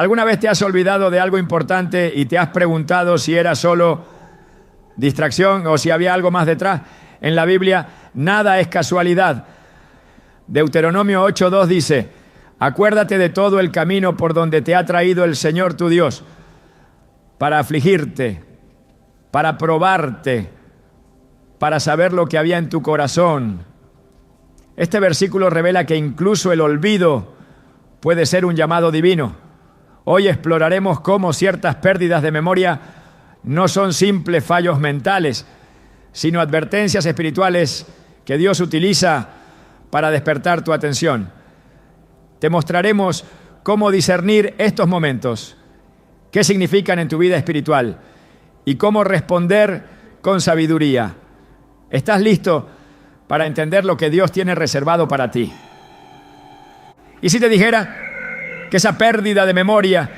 ¿Alguna vez te has olvidado de algo importante y te has preguntado si era solo distracción o si había algo más detrás? En la Biblia, nada es casualidad. Deuteronomio 8:2 dice: acuérdate de todo el camino por donde te ha traído el Señor tu Dios, para afligirte, para probarte, para saber lo que había en tu corazón. Este versículo revela que incluso el olvido puede ser un llamado divino. Hoy exploraremos cómo ciertas pérdidas de memoria no son simples fallos mentales, sino advertencias espirituales que Dios utiliza para despertar tu atención. Te mostraremos cómo discernir estos momentos, qué significan en tu vida espiritual y cómo responder con sabiduría. ¿Estás listo para entender lo que Dios tiene reservado para ti? ¿Y si te dijera que esa pérdida de memoria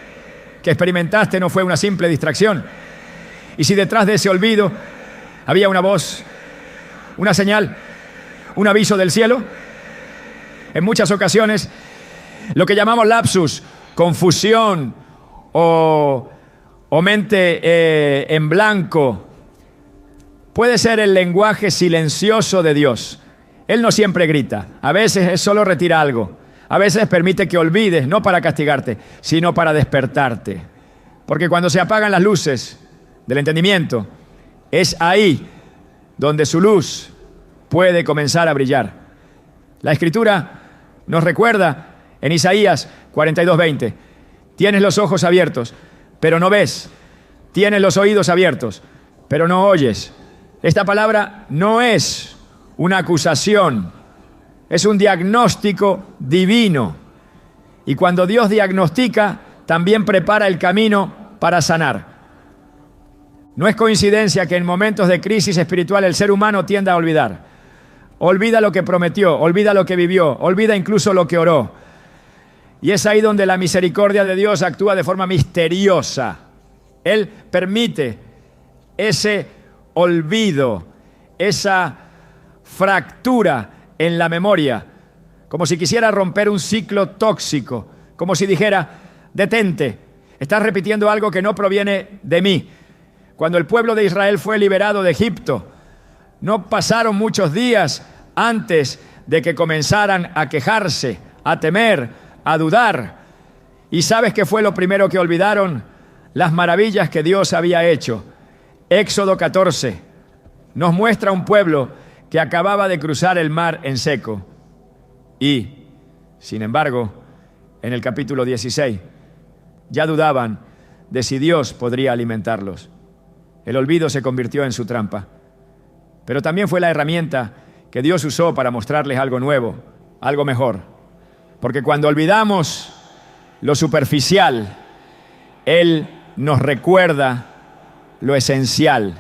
que experimentaste no fue una simple distracción? ¿Y si detrás de ese olvido había una voz, una señal, un aviso del cielo? En muchas ocasiones, lo que llamamos lapsus, confusión o mente en blanco, puede ser el lenguaje silencioso de Dios. Él no siempre grita, a veces es solo retira algo, a veces permite que olvides, no para castigarte, sino para despertarte. Porque cuando se apagan las luces del entendimiento, es ahí donde su luz puede comenzar a brillar. La Escritura nos recuerda en Isaías 42:20, tienes los ojos abiertos, pero no ves, tienes los oídos abiertos, pero no oyes. Esta palabra no es una acusación, es un diagnóstico divino. Y cuando Dios diagnostica, también prepara el camino para sanar. No es coincidencia que en momentos de crisis espiritual el ser humano tienda a olvidar. Olvida lo que prometió, olvida lo que vivió, olvida incluso lo que oró. Y es ahí donde la misericordia de Dios actúa de forma misteriosa. Él permite ese olvido, esa fractura en la memoria, como si quisiera romper un ciclo tóxico, como si dijera, detente, estás repitiendo algo que no proviene de mí. Cuando el pueblo de Israel fue liberado de Egipto, no pasaron muchos días antes de que comenzaran a quejarse, a temer, a dudar. ¿Y sabes qué fue lo primero que olvidaron? Las maravillas que Dios había hecho. Éxodo 14 nos muestra un pueblo que acababa de cruzar el mar en seco. Y, sin embargo, en el capítulo 16, ya dudaban de si Dios podría alimentarlos. El olvido se convirtió en su trampa. Pero también fue la herramienta que Dios usó para mostrarles algo nuevo, algo mejor. Porque cuando olvidamos lo superficial, Él nos recuerda lo esencial.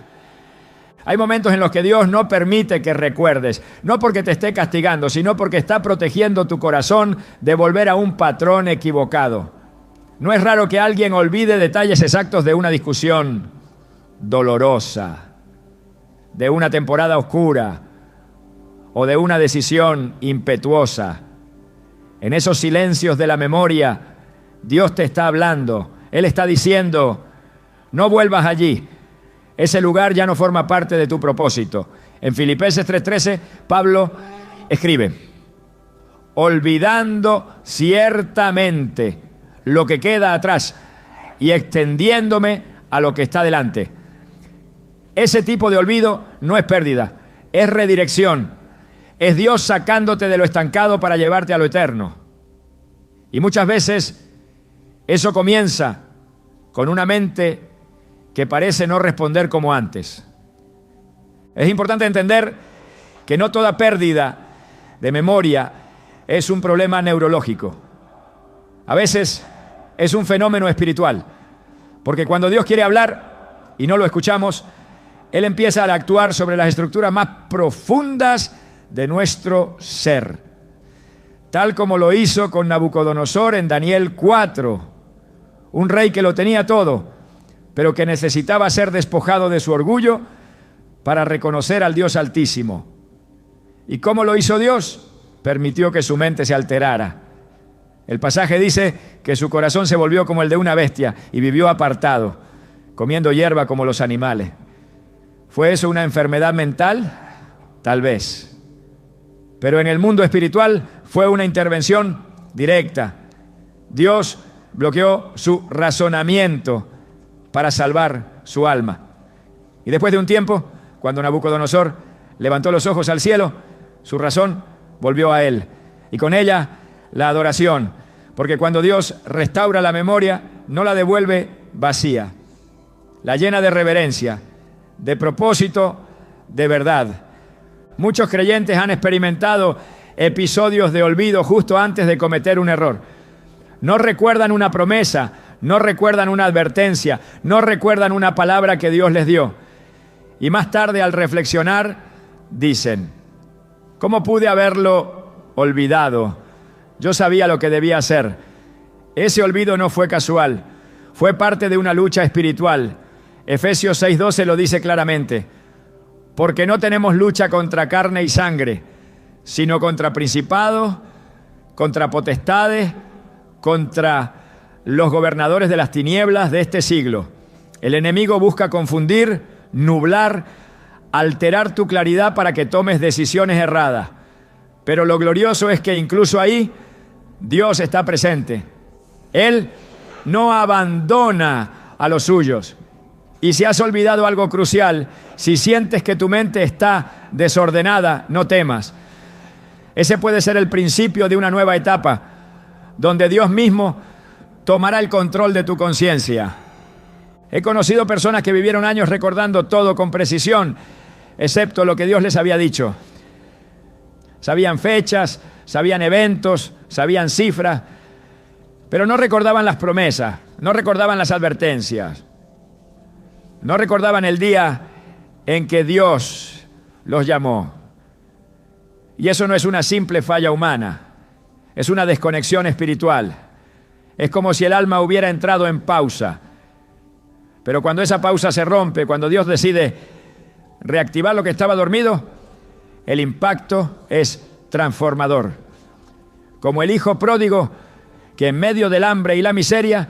Hay momentos en los que Dios no permite que recuerdes, no porque te esté castigando, sino porque está protegiendo tu corazón de volver a un patrón equivocado. No es raro que alguien olvide detalles exactos de una discusión dolorosa, de una temporada oscura o de una decisión impetuosa. En esos silencios de la memoria, Dios te está hablando. Él está diciendo, no vuelvas allí. Ese lugar ya no forma parte de tu propósito. En Filipenses 3:13, Pablo escribe, olvidando ciertamente lo que queda atrás y extendiéndome a lo que está delante. Ese tipo de olvido no es pérdida, es redirección. Es Dios sacándote de lo estancado para llevarte a lo eterno. Y muchas veces eso comienza con una mente que parece no responder como antes. Es importante entender que no toda pérdida de memoria es un problema neurológico. A veces es un fenómeno espiritual, porque cuando Dios quiere hablar y no lo escuchamos, Él empieza a actuar sobre las estructuras más profundas de nuestro ser, tal como lo hizo con Nabucodonosor en Daniel 4, un rey que lo tenía todo, pero que necesitaba ser despojado de su orgullo para reconocer al Dios Altísimo. ¿Y cómo lo hizo Dios? Permitió que su mente se alterara. El pasaje dice que su corazón se volvió como el de una bestia y vivió apartado, comiendo hierba como los animales. ¿Fue eso una enfermedad mental? Tal vez. Pero en el mundo espiritual fue una intervención directa. Dios bloqueó su razonamiento para salvar su alma. Y después de un tiempo, cuando Nabucodonosor levantó los ojos al cielo, su razón volvió a él. Y con ella la adoración. Porque cuando Dios restaura la memoria, no la devuelve vacía. La llena de reverencia, de propósito, de verdad. Muchos creyentes han experimentado episodios de olvido justo antes de cometer un error. No recuerdan una promesa, no recuerdan una advertencia, no recuerdan una palabra que Dios les dio. Y más tarde, al reflexionar, dicen: ¿cómo pude haberlo olvidado? Yo sabía lo que debía hacer. Ese olvido no fue casual, fue parte de una lucha espiritual. Efesios 6:12 lo dice claramente: porque no tenemos lucha contra carne y sangre, sino contra principados, contra potestades, contra los gobernadores de las tinieblas de este siglo. El enemigo busca confundir, nublar, alterar tu claridad para que tomes decisiones erradas. Pero lo glorioso es que incluso ahí Dios está presente. Él no abandona a los suyos. Y si has olvidado algo crucial, si sientes que tu mente está desordenada, no temas. Ese puede ser el principio de una nueva etapa, donde Dios mismo tomará el control de tu conciencia. He conocido personas que vivieron años recordando todo con precisión, excepto lo que Dios les había dicho. Sabían fechas, sabían eventos, sabían cifras, pero no recordaban las promesas, no recordaban las advertencias, no recordaban el día en que Dios los llamó. Y eso no es una simple falla humana, es una desconexión espiritual. Es como si el alma hubiera entrado en pausa. Pero cuando esa pausa se rompe, cuando Dios decide reactivar lo que estaba dormido, el impacto es transformador. Como el hijo pródigo que en medio del hambre y la miseria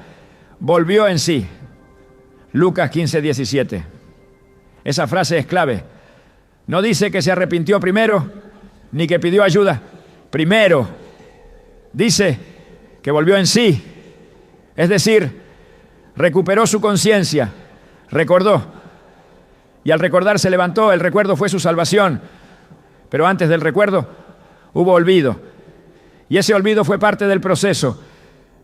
volvió en sí. Lucas 15:17. Esa frase es clave. No dice que se arrepintió primero, ni que pidió ayuda primero. Dice que volvió en sí. Es decir, recuperó su conciencia, recordó. Y al recordar se levantó, el recuerdo fue su salvación. Pero antes del recuerdo hubo olvido. Y ese olvido fue parte del proceso.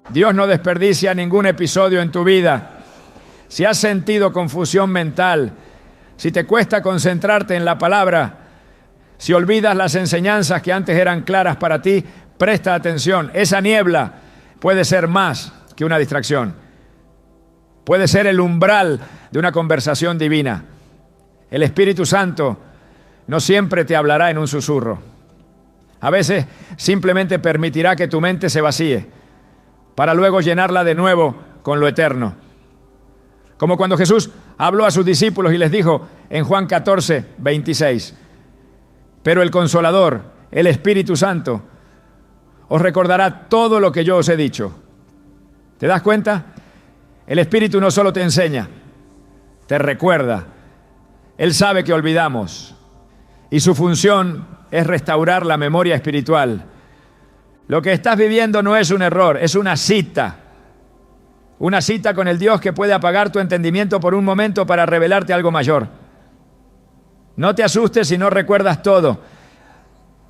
Dios no desperdicia ningún episodio en tu vida. Si has sentido confusión mental, si te cuesta concentrarte en la palabra, si olvidas las enseñanzas que antes eran claras para ti, presta atención. Esa niebla puede ser más que una distracción. Puede ser el umbral de una conversación divina. El Espíritu Santo no siempre te hablará en un susurro. A veces simplemente permitirá que tu mente se vacíe para luego llenarla de nuevo con lo eterno. Como cuando Jesús habló a sus discípulos y les dijo en Juan 14:26: pero el Consolador, el Espíritu Santo, os recordará todo lo que yo os he dicho. ¿Te das cuenta? El Espíritu no solo te enseña, te recuerda. Él sabe que olvidamos y su función es restaurar la memoria espiritual. Lo que estás viviendo no es un error, es una cita. Una cita con el Dios que puede apagar tu entendimiento por un momento para revelarte algo mayor. No te asustes si no recuerdas todo.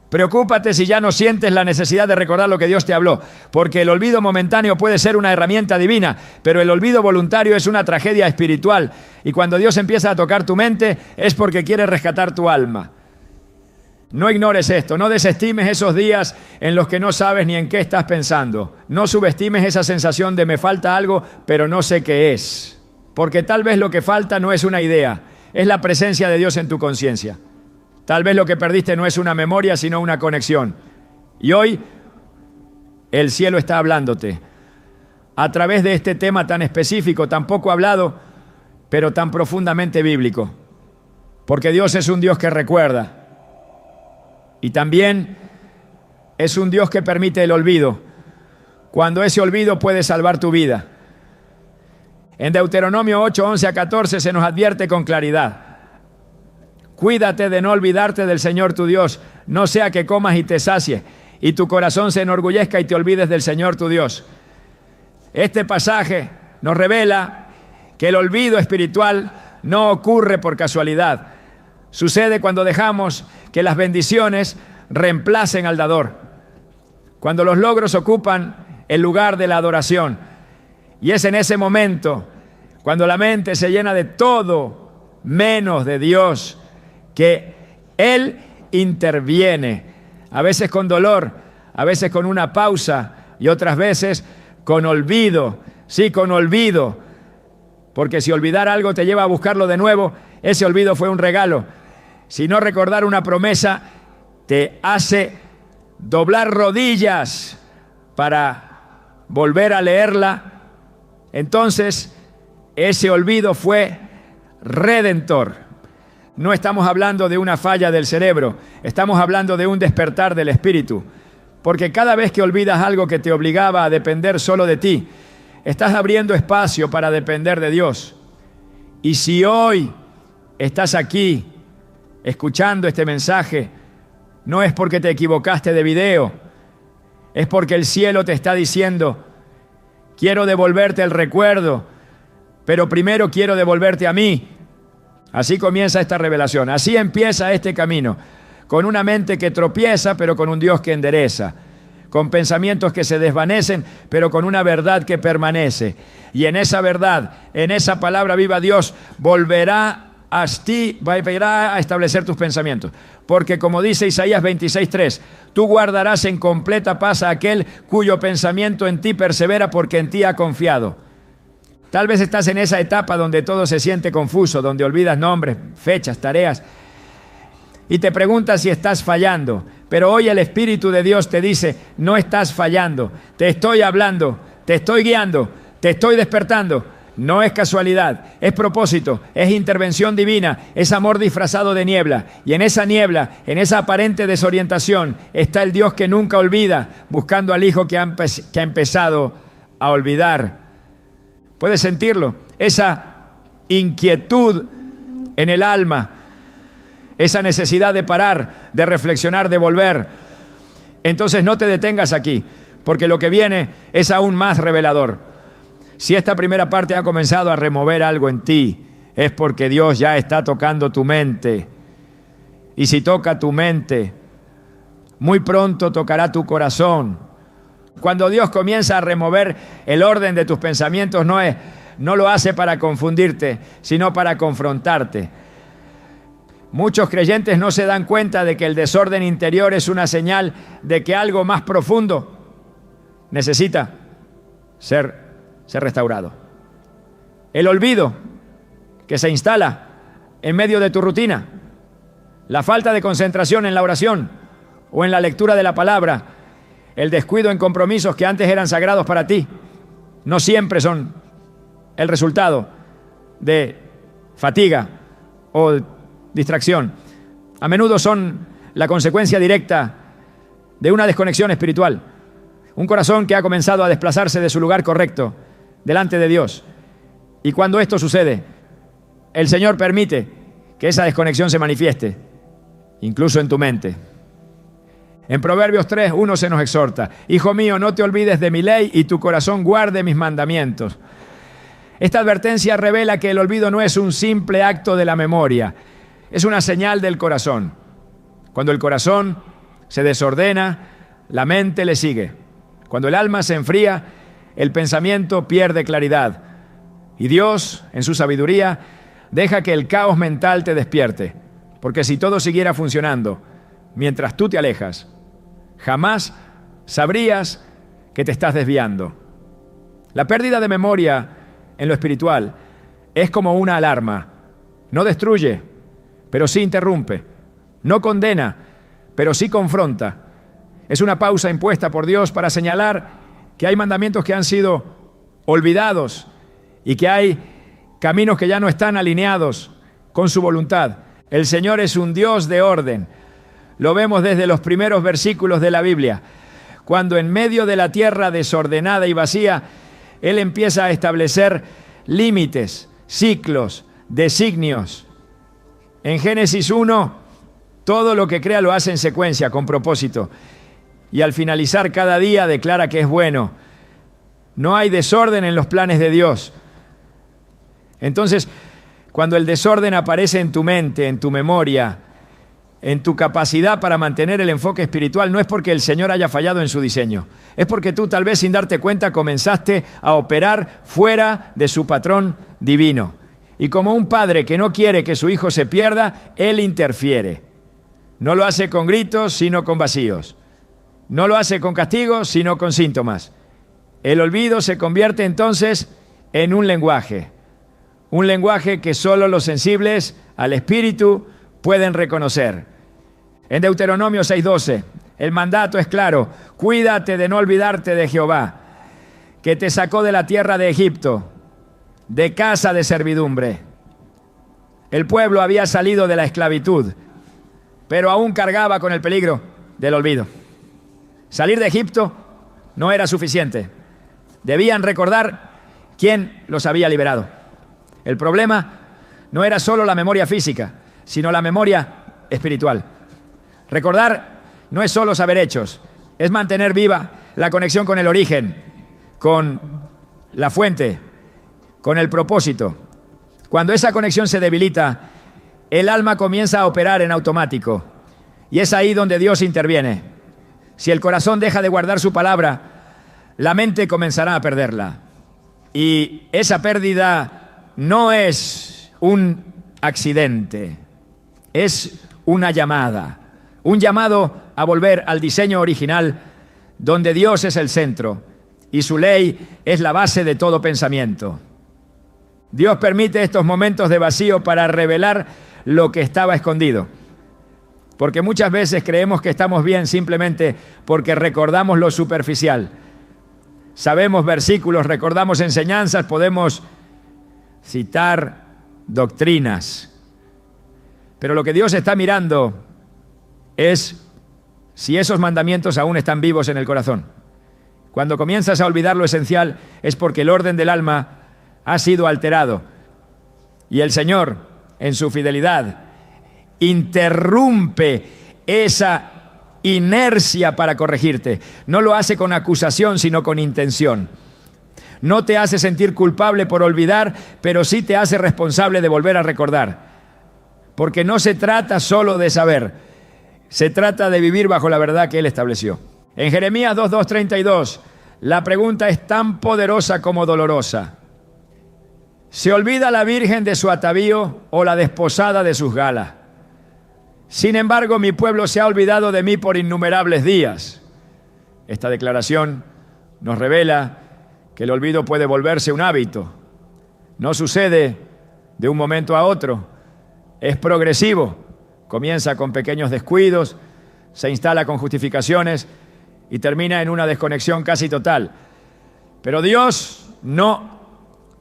Preocúpate si ya no sientes la necesidad de recordar lo que Dios te habló, porque el olvido momentáneo puede ser una herramienta divina, pero el olvido voluntario es una tragedia espiritual. Y cuando Dios empieza a tocar tu mente es porque quiere rescatar tu alma. No ignores esto, no desestimes esos días en los que no sabes ni en qué estás pensando. No subestimes esa sensación de me falta algo, pero no sé qué es. Porque tal vez lo que falta no es una idea, es la presencia de Dios en tu conciencia. Tal vez lo que perdiste no es una memoria, sino una conexión. Y hoy el cielo está hablándote a través de este tema tan específico, tan poco hablado, pero tan profundamente bíblico. Porque Dios es un Dios que recuerda. Y también es un Dios que permite el olvido, cuando ese olvido puede salvar tu vida. En Deuteronomio 8, 11 a 14 se nos advierte con claridad: cuídate de no olvidarte del Señor tu Dios, no sea que comas y te sacies, y tu corazón se enorgullezca y te olvides del Señor tu Dios. Este pasaje nos revela que el olvido espiritual no ocurre por casualidad. Sucede cuando dejamos que las bendiciones reemplacen al dador, cuando los logros ocupan el lugar de la adoración. Y es en ese momento, cuando la mente se llena de todo menos de Dios, que Él interviene, a veces con dolor, a veces con una pausa y otras veces con olvido. Sí, con olvido, porque si olvidar algo te lleva a buscarlo de nuevo, ese olvido fue un regalo. Si no recordar una promesa te hace doblar rodillas para volver a leerla, entonces ese olvido fue redentor. No estamos hablando de una falla del cerebro, estamos hablando de un despertar del espíritu, porque cada vez que olvidas algo que te obligaba a depender solo de ti, estás abriendo espacio para depender de Dios. Y si hoy estás aquí escuchando este mensaje, no es porque te equivocaste de video, es porque el cielo te está diciendo: quiero devolverte el recuerdo, pero primero quiero devolverte a mí. Así comienza esta revelación, así empieza este camino, con una mente que tropieza, pero con un Dios que endereza, con pensamientos que se desvanecen, pero con una verdad que permanece. Y en esa verdad, en esa palabra viva, Dios volverá a establecer tus pensamientos. Porque como dice Isaías 26:3, tú guardarás en completa paz a aquel cuyo pensamiento en ti persevera, porque en ti ha confiado. Tal vez estás en esa etapa donde todo se siente confuso, donde olvidas nombres, fechas, tareas, y te preguntas si estás fallando. Pero hoy el Espíritu de Dios te dice: no estás fallando, te estoy hablando, te estoy guiando, te estoy despertando. No es casualidad, es propósito, es intervención divina, es amor disfrazado de niebla. Y en esa niebla, en esa aparente desorientación, está el Dios que nunca olvida, buscando al Hijo que ha empezado a olvidar. ¿Puedes sentirlo? Esa inquietud en el alma, esa necesidad de parar, de reflexionar, de volver. Entonces no te detengas aquí, porque lo que viene es aún más revelador. Si esta primera parte ha comenzado a remover algo en ti, es porque Dios ya está tocando tu mente. Y si toca tu mente, muy pronto tocará tu corazón. Cuando Dios comienza a remover el orden de tus pensamientos, no lo hace para confundirte, sino para confrontarte. Muchos creyentes no se dan cuenta de que el desorden interior es una señal de que algo más profundo necesita ser restaurado. El olvido que se instala en medio de tu rutina, la falta de concentración en la oración o en la lectura de la palabra, el descuido en compromisos que antes eran sagrados para ti, no siempre son el resultado de fatiga o distracción. A menudo son la consecuencia directa de una desconexión espiritual, un corazón que ha comenzado a desplazarse de su lugar correcto delante de Dios. Y cuando esto sucede, el Señor permite que esa desconexión se manifieste, incluso en tu mente. En Proverbios 3:1 se nos exhorta: hijo mío, no te olvides de mi ley y tu corazón guarde mis mandamientos. Esta advertencia revela que el olvido no es un simple acto de la memoria, es una señal del corazón. Cuando el corazón se desordena, la mente le sigue. Cuando el alma se enfría, el pensamiento pierde claridad. Y Dios, en su sabiduría, deja que el caos mental te despierte. Porque si todo siguiera funcionando mientras tú te alejas, jamás sabrías que te estás desviando. La pérdida de memoria en lo espiritual es como una alarma. No destruye, pero sí interrumpe. No condena, pero sí confronta. Es una pausa impuesta por Dios para señalar que hay mandamientos que han sido olvidados y que hay caminos que ya no están alineados con su voluntad. El Señor es un Dios de orden. Lo vemos desde los primeros versículos de la Biblia. cuando en medio de la tierra desordenada y vacía, Él empieza a establecer límites, ciclos, designios. En Génesis 1, todo lo que crea lo hace en secuencia, con propósito. Y al finalizar cada día declara que es bueno. No hay desorden en los planes de Dios. Entonces, cuando el desorden aparece en tu mente, en tu memoria, en tu capacidad para mantener el enfoque espiritual, no es porque el Señor haya fallado en su diseño. Es porque tú, tal vez sin darte cuenta, comenzaste a operar fuera de su patrón divino. Y como un padre que no quiere que su hijo se pierda, Él interfiere. No lo hace con gritos, sino con vacíos. No lo hace con castigos, sino con síntomas. El olvido se convierte entonces en un lenguaje que solo los sensibles al Espíritu pueden reconocer. En Deuteronomio 6:12, el mandato es claro: cuídate de no olvidarte de Jehová, que te sacó de la tierra de Egipto, de casa de servidumbre. El pueblo había salido de la esclavitud, pero aún cargaba con el peligro del olvido. Salir de Egipto no era suficiente. Debían recordar quién los había liberado. El problema no era solo la memoria física, sino la memoria espiritual. Recordar no es solo saber hechos, es mantener viva la conexión con el origen, con la fuente, con el propósito. Cuando esa conexión se debilita, el alma comienza a operar en automático. Y es ahí donde Dios interviene. Si el corazón deja de guardar su palabra, la mente comenzará a perderla. Y esa pérdida no es un accidente, es una llamada. Un llamado a volver al diseño original, donde Dios es el centro y su ley es la base de todo pensamiento. Dios permite estos momentos de vacío para revelar lo que estaba escondido. Porque muchas veces creemos que estamos bien simplemente porque recordamos lo superficial. Sabemos versículos, recordamos enseñanzas, podemos citar doctrinas. Pero lo que Dios está mirando es si esos mandamientos aún están vivos en el corazón. Cuando comienzas a olvidar lo esencial es porque el orden del alma ha sido alterado. Y el Señor, en su fidelidad, interrumpe esa inercia para corregirte. No lo hace con acusación, sino con intención. No te hace sentir culpable por olvidar, pero sí te hace responsable de volver a recordar. Porque no se trata solo de saber, se trata de vivir bajo la verdad que Él estableció. En Jeremías 2:32, la pregunta es tan poderosa como dolorosa. ¿Se olvida la virgen de su atavío o la desposada de sus galas? Sin embargo, mi pueblo se ha olvidado de mí por innumerables días. Esta declaración nos revela que el olvido puede volverse un hábito. No sucede de un momento a otro, es progresivo. Comienza con pequeños descuidos, se instala con justificaciones y termina en una desconexión casi total. Pero Dios no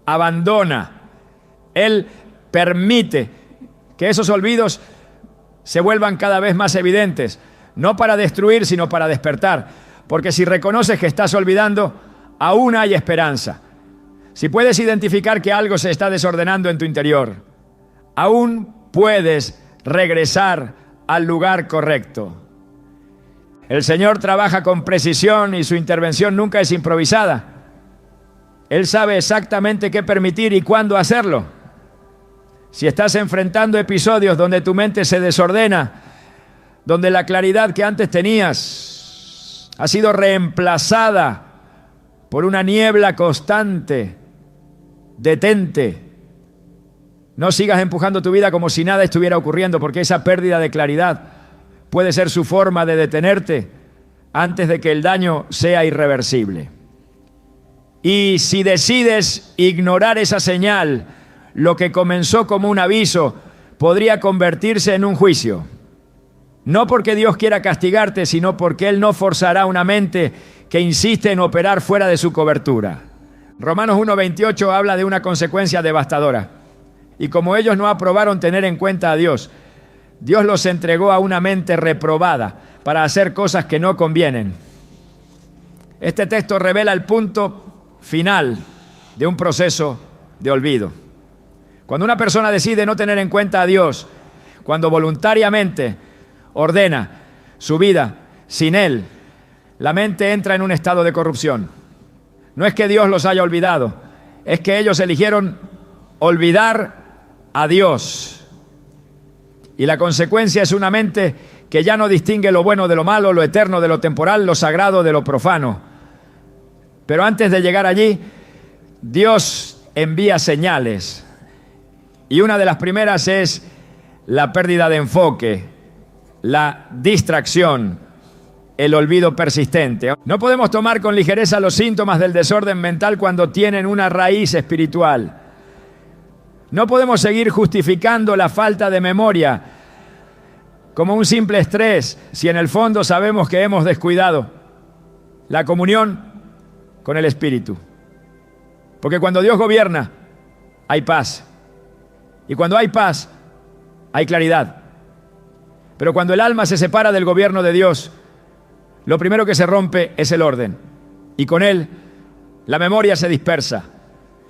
abandona. Él permite que esos olvidos se vuelvan cada vez más evidentes, no para destruir, sino para despertar. Porque si reconoces que estás olvidando, aún hay esperanza. Si puedes identificar que algo se está desordenando en tu interior, aún puedes regresar al lugar correcto. El Señor trabaja con precisión y su intervención nunca es improvisada. Él sabe exactamente qué permitir y cuándo hacerlo. Si estás enfrentando episodios donde tu mente se desordena, donde la claridad que antes tenías ha sido reemplazada por una niebla constante, detente. No sigas empujando tu vida como si nada estuviera ocurriendo, porque esa pérdida de claridad puede ser su forma de detenerte antes de que el daño sea irreversible. Y si decides ignorar esa señal, lo que comenzó como un aviso podría convertirse en un juicio. No porque Dios quiera castigarte, sino porque Él no forzará una mente que insiste en operar fuera de su cobertura. Romanos 1:28 habla de una consecuencia devastadora. Y como ellos no aprobaron tener en cuenta a Dios, Dios los entregó a una mente reprobada para hacer cosas que no convienen. Este texto revela el punto final de un proceso de olvido. Cuando una persona decide no tener en cuenta a Dios, cuando voluntariamente ordena su vida sin Él, la mente entra en un estado de corrupción. No es que Dios los haya olvidado, es que ellos eligieron olvidar a Dios. Y la consecuencia es una mente que ya no distingue lo bueno de lo malo, lo eterno de lo temporal, lo sagrado de lo profano. Pero antes de llegar allí, Dios envía señales. Y una de las primeras es la pérdida de enfoque, la distracción, el olvido persistente. No podemos tomar con ligereza los síntomas del desorden mental cuando tienen una raíz espiritual. No podemos seguir justificando la falta de memoria como un simple estrés si en el fondo sabemos que hemos descuidado la comunión con el Espíritu. Porque cuando Dios gobierna, hay paz. Y cuando hay paz, hay claridad. Pero cuando el alma se separa del gobierno de Dios, lo primero que se rompe es el orden. Y con él, la memoria se dispersa.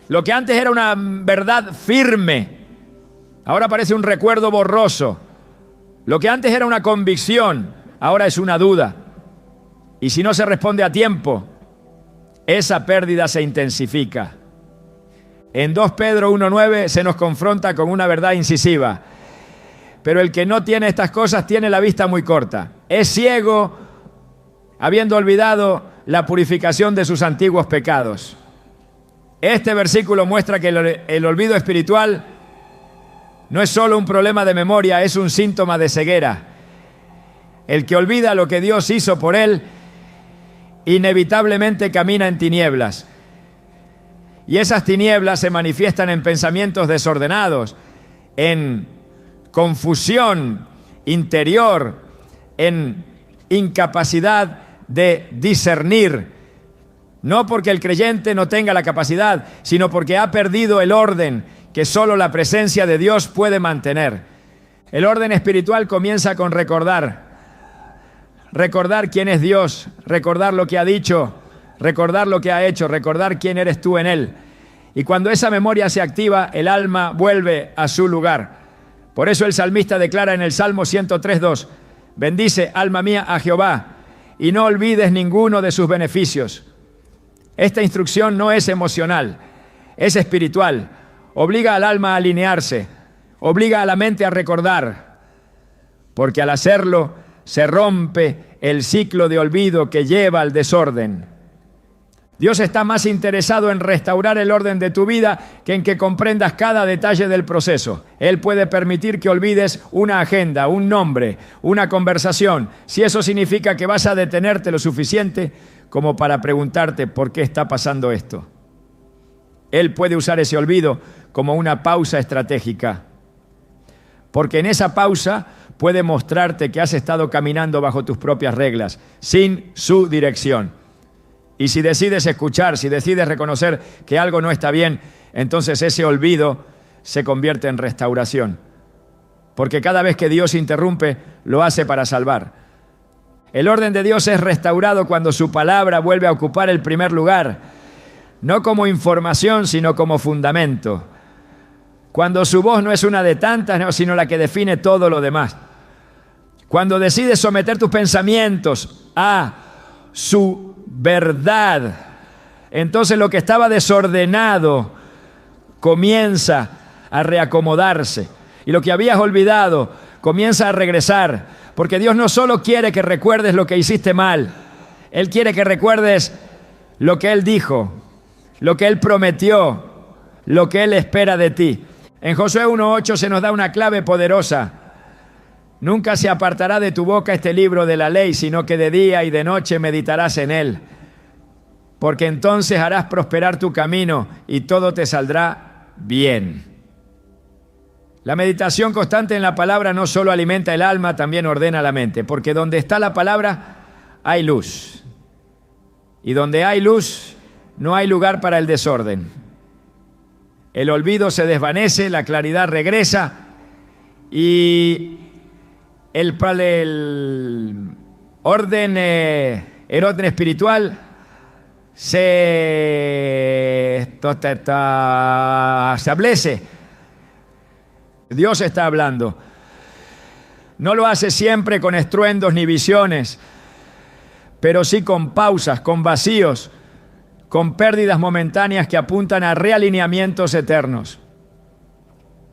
Lo que antes era una verdad firme, ahora parece un recuerdo borroso. Lo que antes era una convicción, ahora es una duda. Y si no se responde a tiempo, esa pérdida se intensifica. En 2 Pedro 1:9 se nos confronta con una verdad incisiva. Pero el que no tiene estas cosas tiene la vista muy corta. Es ciego, habiendo olvidado la purificación de sus antiguos pecados. Este versículo muestra que el olvido espiritual no es solo un problema de memoria, es un síntoma de ceguera. El que olvida lo que Dios hizo por él, inevitablemente camina en tinieblas. Y esas tinieblas se manifiestan en pensamientos desordenados, en confusión interior, en incapacidad de discernir. No porque el creyente no tenga la capacidad, sino porque ha perdido el orden que solo la presencia de Dios puede mantener. El orden espiritual comienza con recordar quién es Dios, recordar lo que ha dicho, recordar lo que ha hecho, recordar quién eres tú en Él. Y cuando esa memoria se activa, el alma vuelve a su lugar. Por eso el salmista declara en el Salmo 103:2, bendice, alma mía, a Jehová, y no olvides ninguno de sus beneficios. Esta instrucción no es emocional, es espiritual. Obliga al alma a alinearse, obliga a la mente a recordar, porque al hacerlo se rompe el ciclo de olvido que lleva al desorden. Dios está más interesado en restaurar el orden de tu vida que en que comprendas cada detalle del proceso. Él puede permitir que olvides una agenda, un nombre, una conversación, si eso significa que vas a detenerte lo suficiente como para preguntarte por qué está pasando esto. Él puede usar ese olvido como una pausa estratégica, porque en esa pausa puede mostrarte que has estado caminando bajo tus propias reglas, sin su dirección. Y si decides escuchar, si decides reconocer que algo no está bien, entonces ese olvido se convierte en restauración. Porque cada vez que Dios interrumpe, lo hace para salvar. El orden de Dios es restaurado cuando su palabra vuelve a ocupar el primer lugar, no como información, sino como fundamento. Cuando su voz no es una de tantas, sino la que define todo lo demás. Cuando decides someter tus pensamientos a su verdad, entonces lo que estaba desordenado comienza a reacomodarse y lo que habías olvidado comienza a regresar, porque Dios no solo quiere que recuerdes lo que hiciste mal, Él quiere que recuerdes lo que Él dijo, lo que Él prometió, lo que Él espera de ti. En Josué 1:8 se nos da una clave poderosa. Nunca se apartará de tu boca este libro de la ley, sino que de día y de noche meditarás en él. Porque entonces harás prosperar tu camino y todo te saldrá bien. La meditación constante en la palabra no solo alimenta el alma, también ordena la mente. Porque donde está la palabra, hay luz. Y donde hay luz, no hay lugar para el desorden. El olvido se desvanece, la claridad regresa y el orden espiritual se establece. Dios está hablando. No lo hace siempre con estruendos ni visiones, pero sí con pausas, con vacíos, con pérdidas momentáneas que apuntan a realineamientos eternos.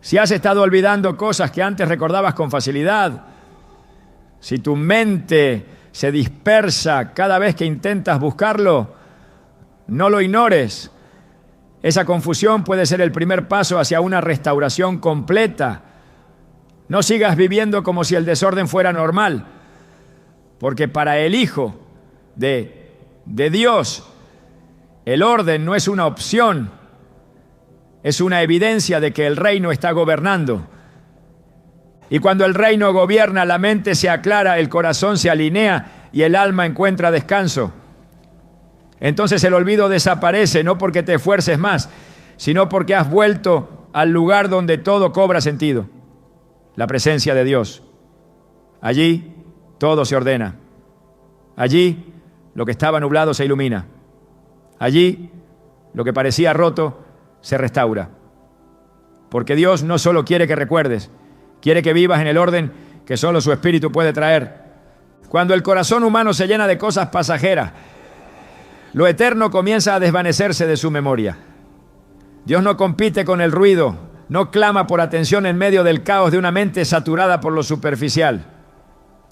Si has estado olvidando cosas que antes recordabas con facilidad, si tu mente se dispersa cada vez que intentas buscarlo, no lo ignores. Esa confusión puede ser el primer paso hacia una restauración completa. No sigas viviendo como si el desorden fuera normal, porque para el Hijo de Dios, el orden no es una opción, es una evidencia de que el reino está gobernando. Y cuando el reino gobierna, la mente se aclara, el corazón se alinea y el alma encuentra descanso. Entonces el olvido desaparece, no porque te esfuerces más, sino porque has vuelto al lugar donde todo cobra sentido. La presencia de Dios. Allí todo se ordena. Allí lo que estaba nublado se ilumina. Allí lo que parecía roto se restaura. Porque Dios no solo quiere que recuerdes, quiere que vivas en el orden que solo su Espíritu puede traer. Cuando el corazón humano se llena de cosas pasajeras, lo eterno comienza a desvanecerse de su memoria. Dios no compite con el ruido, no clama por atención en medio del caos de una mente saturada por lo superficial.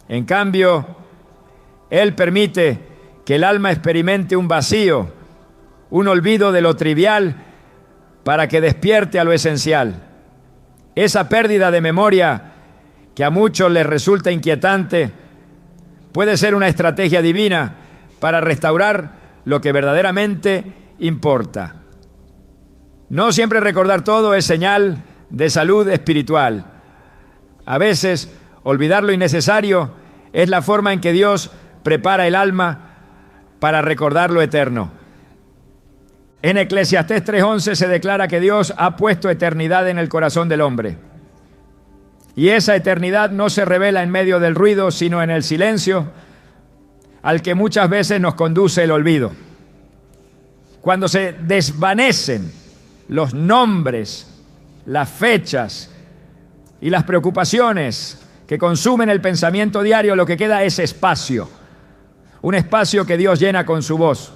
En cambio, Él permite que el alma experimente un vacío, un olvido de lo trivial para que despierte a lo esencial. Esa pérdida de memoria que a muchos les resulta inquietante puede ser una estrategia divina para restaurar lo que verdaderamente importa. No siempre recordar todo es señal de salud espiritual. A veces, olvidar lo innecesario es la forma en que Dios prepara el alma para recordar lo eterno. En Eclesiastés 3:11 se declara que Dios ha puesto eternidad en el corazón del hombre. Y esa eternidad no se revela en medio del ruido, sino en el silencio, al que muchas veces nos conduce el olvido. Cuando se desvanecen los nombres, las fechas y las preocupaciones que consumen el pensamiento diario, lo que queda es espacio. Un espacio que Dios llena con su voz.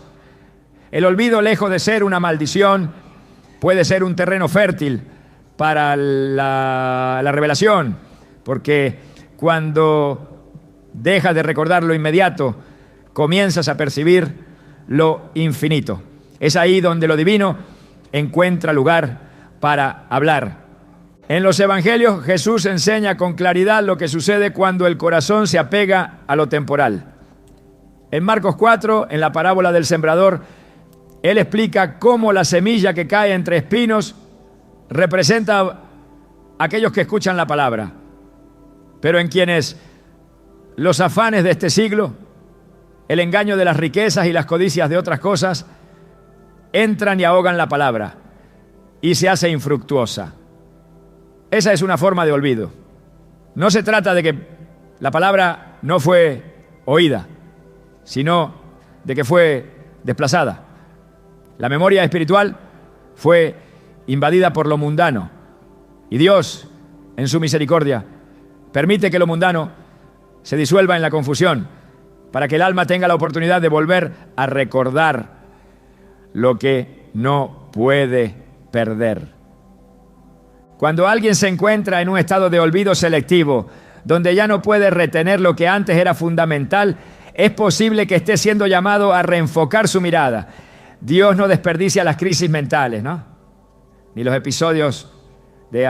El olvido, lejos de ser una maldición, puede ser un terreno fértil para la revelación, porque cuando dejas de recordar lo inmediato, comienzas a percibir lo infinito. Es ahí donde lo divino encuentra lugar para hablar. En los evangelios Jesús enseña con claridad lo que sucede cuando el corazón se apega a lo temporal. En Marcos 4, en la parábola del sembrador, Él explica cómo la semilla que cae entre espinos representa a aquellos que escuchan la palabra, pero en quienes los afanes de este siglo, el engaño de las riquezas y las codicias de otras cosas, entran y ahogan la palabra y se hace infructuosa. Esa es una forma de olvido. No se trata de que la palabra no fue oída, sino de que fue desplazada. La memoria espiritual fue invadida por lo mundano y Dios, en su misericordia, permite que lo mundano se disuelva en la confusión para que el alma tenga la oportunidad de volver a recordar lo que no puede perder. Cuando alguien se encuentra en un estado de olvido selectivo, donde ya no puede retener lo que antes era fundamental, es posible que esté siendo llamado a reenfocar su mirada. Dios no desperdicia las crisis mentales, ¿no? Ni los episodios de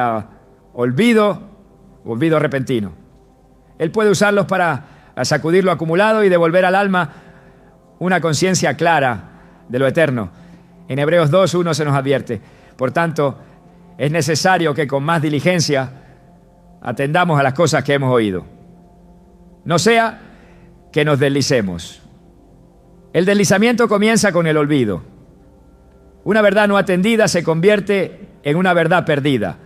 olvido repentino. Él puede usarlos para sacudir lo acumulado y devolver al alma una conciencia clara de lo eterno. En Hebreos 2:1 se nos advierte: por tanto, es necesario que con más diligencia atendamos a las cosas que hemos oído. No sea que nos deslicemos. El deslizamiento comienza con el olvido. Una verdad no atendida se convierte en una verdad perdida.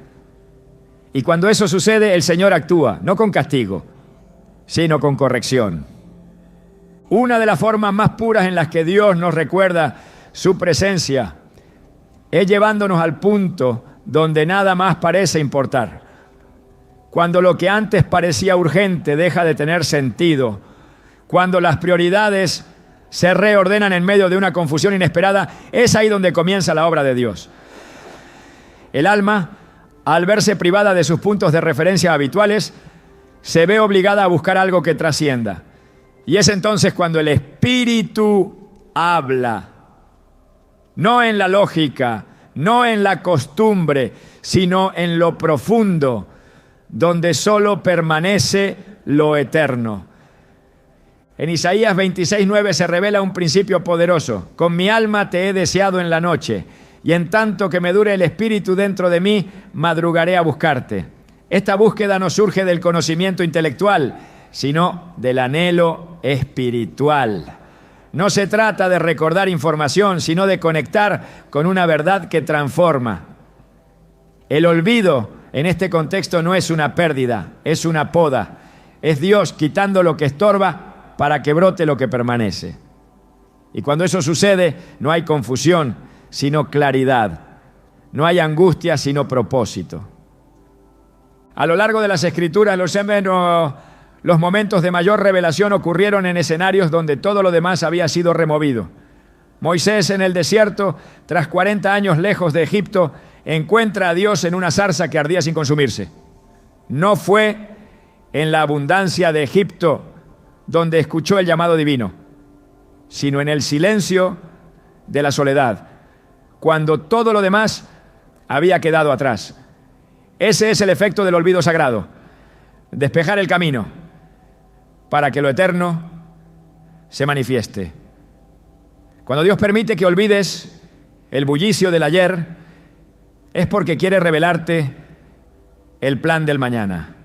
Y cuando eso sucede, el Señor actúa, no con castigo, sino con corrección. Una de las formas más puras en las que Dios nos recuerda su presencia, es llevándonos al punto donde nada más parece importar. Cuando lo que antes parecía urgente deja de tener sentido, cuando las prioridades se reordenan en medio de una confusión inesperada, es ahí donde comienza la obra de Dios. El alma, al verse privada de sus puntos de referencia habituales, se ve obligada a buscar algo que trascienda. Y es entonces cuando el Espíritu habla, no en la lógica, no en la costumbre, sino en lo profundo, donde solo permanece lo eterno. En Isaías 26:9 se revela un principio poderoso. Con mi alma te he deseado en la noche, y en tanto que me dure el espíritu dentro de mí, madrugaré a buscarte. Esta búsqueda no surge del conocimiento intelectual, sino del anhelo espiritual. No se trata de recordar información, sino de conectar con una verdad que transforma. El olvido en este contexto no es una pérdida, es una poda. Es Dios quitando lo que estorba para que brote lo que permanece. Y cuando eso sucede, no hay confusión, sino claridad. No hay angustia, sino propósito. A lo largo de las Escrituras, los momentos de mayor revelación ocurrieron en escenarios donde todo lo demás había sido removido. Moisés en el desierto, tras 40 años lejos de Egipto, encuentra a Dios en una zarza que ardía sin consumirse. No fue en la abundancia de Egipto donde escuchó el llamado divino, sino en el silencio de la soledad, cuando todo lo demás había quedado atrás. Ese es el efecto del olvido sagrado: despejar el camino para que lo eterno se manifieste. Cuando Dios permite que olvides el bullicio del ayer, es porque quiere revelarte el plan del mañana.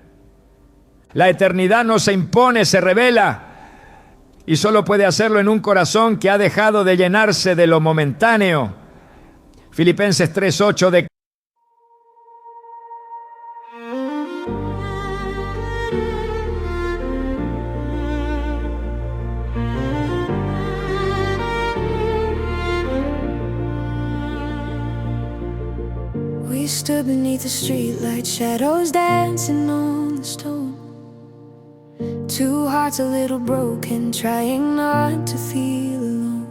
La eternidad no se impone, se revela, y solo puede hacerlo en un corazón que ha dejado de llenarse de lo momentáneo. Filipenses 3:8 de We stood beneath the streetlight, shadows dancing on the stone. Two hearts a little broken, trying not to feel alone.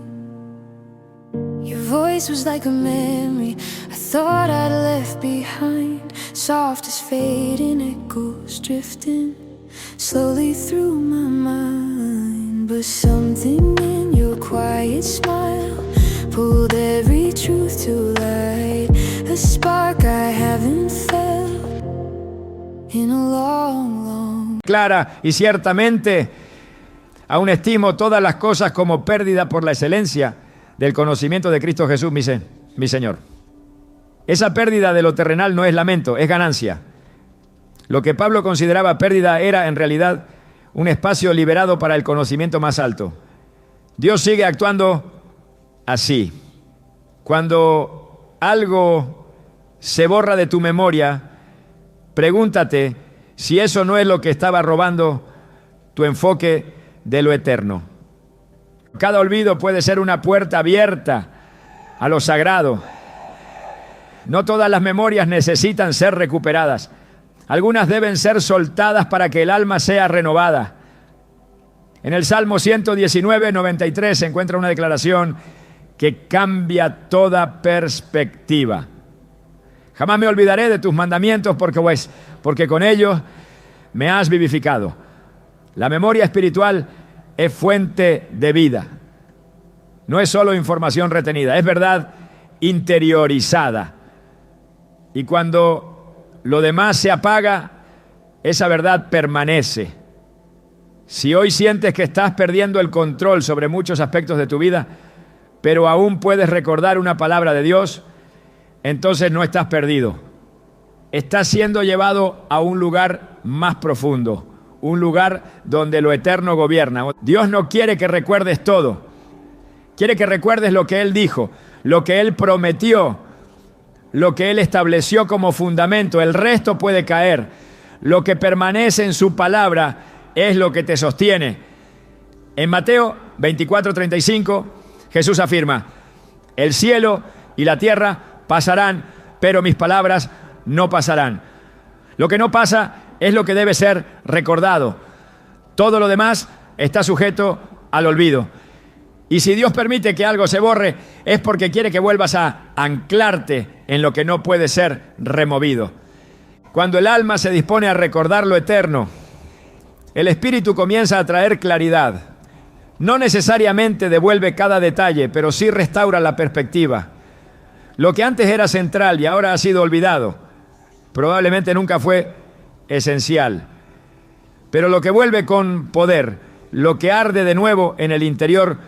Your voice was like a memory I thought I'd left behind, soft as fading echoes drifting slowly through my mind. But something in your quiet smile pulled every truth to light, a spark I haven't felt in a long clara, y ciertamente aún estimo todas las cosas como pérdida por la excelencia del conocimiento de Cristo Jesús, mi Señor. Esa pérdida de lo terrenal no es lamento, es ganancia. Lo que Pablo consideraba pérdida era en realidad un espacio liberado para el conocimiento más alto. Dios sigue actuando así. Cuando algo se borra de tu memoria, pregúntate si eso no es lo que estaba robando tu enfoque de lo eterno. Cada olvido puede ser una puerta abierta a lo sagrado. No todas las memorias necesitan ser recuperadas. Algunas deben ser soltadas para que el alma sea renovada. En el Salmo 119, 93 se encuentra una declaración que cambia toda perspectiva. Jamás me olvidaré de tus mandamientos porque con ellos me has vivificado. La memoria espiritual es fuente de vida. No es solo información retenida, es verdad interiorizada. Y cuando lo demás se apaga, esa verdad permanece. Si hoy sientes que estás perdiendo el control sobre muchos aspectos de tu vida, pero aún puedes recordar una palabra de Dios, entonces no estás perdido. Estás siendo llevado a un lugar más profundo, un lugar donde lo eterno gobierna. Dios no quiere que recuerdes todo. Quiere que recuerdes lo que Él dijo, lo que Él prometió, lo que Él estableció como fundamento. El resto puede caer. Lo que permanece en su palabra es lo que te sostiene. En Mateo 24:35, Jesús afirma: El cielo y la tierra pasarán, pero mis palabras no pasarán. Lo que no pasa es lo que debe ser recordado. Todo lo demás está sujeto al olvido. Y si Dios permite que algo se borre, es porque quiere que vuelvas a anclarte en lo que no puede ser removido. Cuando el alma se dispone a recordar lo eterno, el espíritu comienza a traer claridad. No necesariamente devuelve cada detalle, pero sí restaura la perspectiva. Lo que antes era central y ahora ha sido olvidado, probablemente nunca fue esencial. Pero lo que vuelve con poder, lo que arde de nuevo en el interior,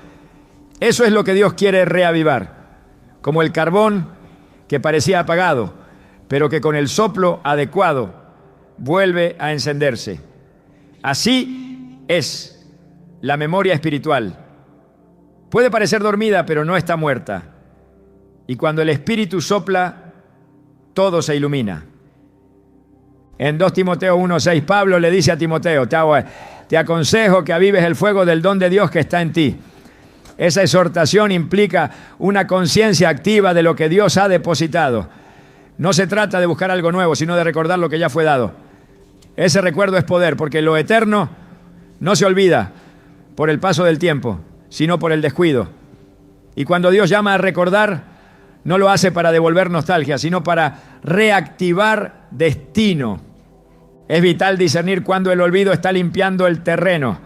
eso es lo que Dios quiere reavivar. Como el carbón que parecía apagado, pero que con el soplo adecuado vuelve a encenderse. Así es la memoria espiritual. Puede parecer dormida, pero no está muerta. Y cuando el Espíritu sopla, todo se ilumina. En 2 Timoteo 1:6, Pablo le dice a Timoteo, te aconsejo que avives el fuego del don de Dios que está en ti. Esa exhortación implica una conciencia activa de lo que Dios ha depositado. No se trata de buscar algo nuevo, sino de recordar lo que ya fue dado. Ese recuerdo es poder, porque lo eterno no se olvida por el paso del tiempo, sino por el descuido. Y cuando Dios llama a recordar, no lo hace para devolver nostalgia, sino para reactivar destino. Es vital discernir cuando el olvido está limpiando el terreno.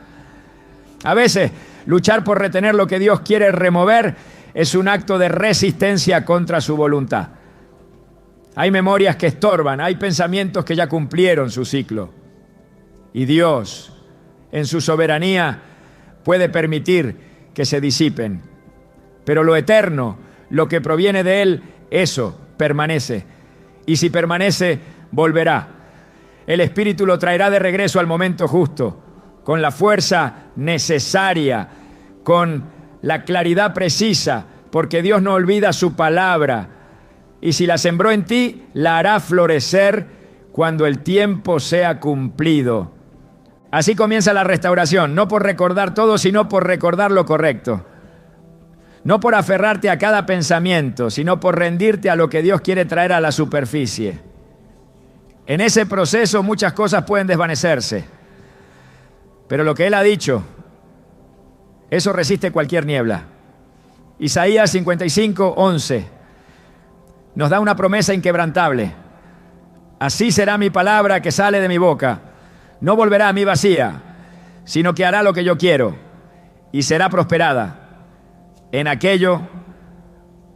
A veces, luchar por retener lo que Dios quiere remover es un acto de resistencia contra su voluntad. Hay memorias que estorban, hay pensamientos que ya cumplieron su ciclo. Y Dios, en su soberanía, puede permitir que se disipen. Pero lo eterno, lo que proviene de Él, eso permanece. Y si permanece, volverá. El Espíritu lo traerá de regreso al momento justo, con la fuerza necesaria, con la claridad precisa, porque Dios no olvida su palabra. Y si la sembró en ti, la hará florecer cuando el tiempo sea cumplido. Así comienza la restauración, no por recordar todo, sino por recordar lo correcto. No por aferrarte a cada pensamiento, sino por rendirte a lo que Dios quiere traer a la superficie. En ese proceso muchas cosas pueden desvanecerse, pero lo que Él ha dicho, eso resiste cualquier niebla. Isaías 55:11 nos da una promesa inquebrantable. Así será mi palabra que sale de mi boca. No volverá a mí vacía, sino que hará lo que yo quiero y será prosperada en aquello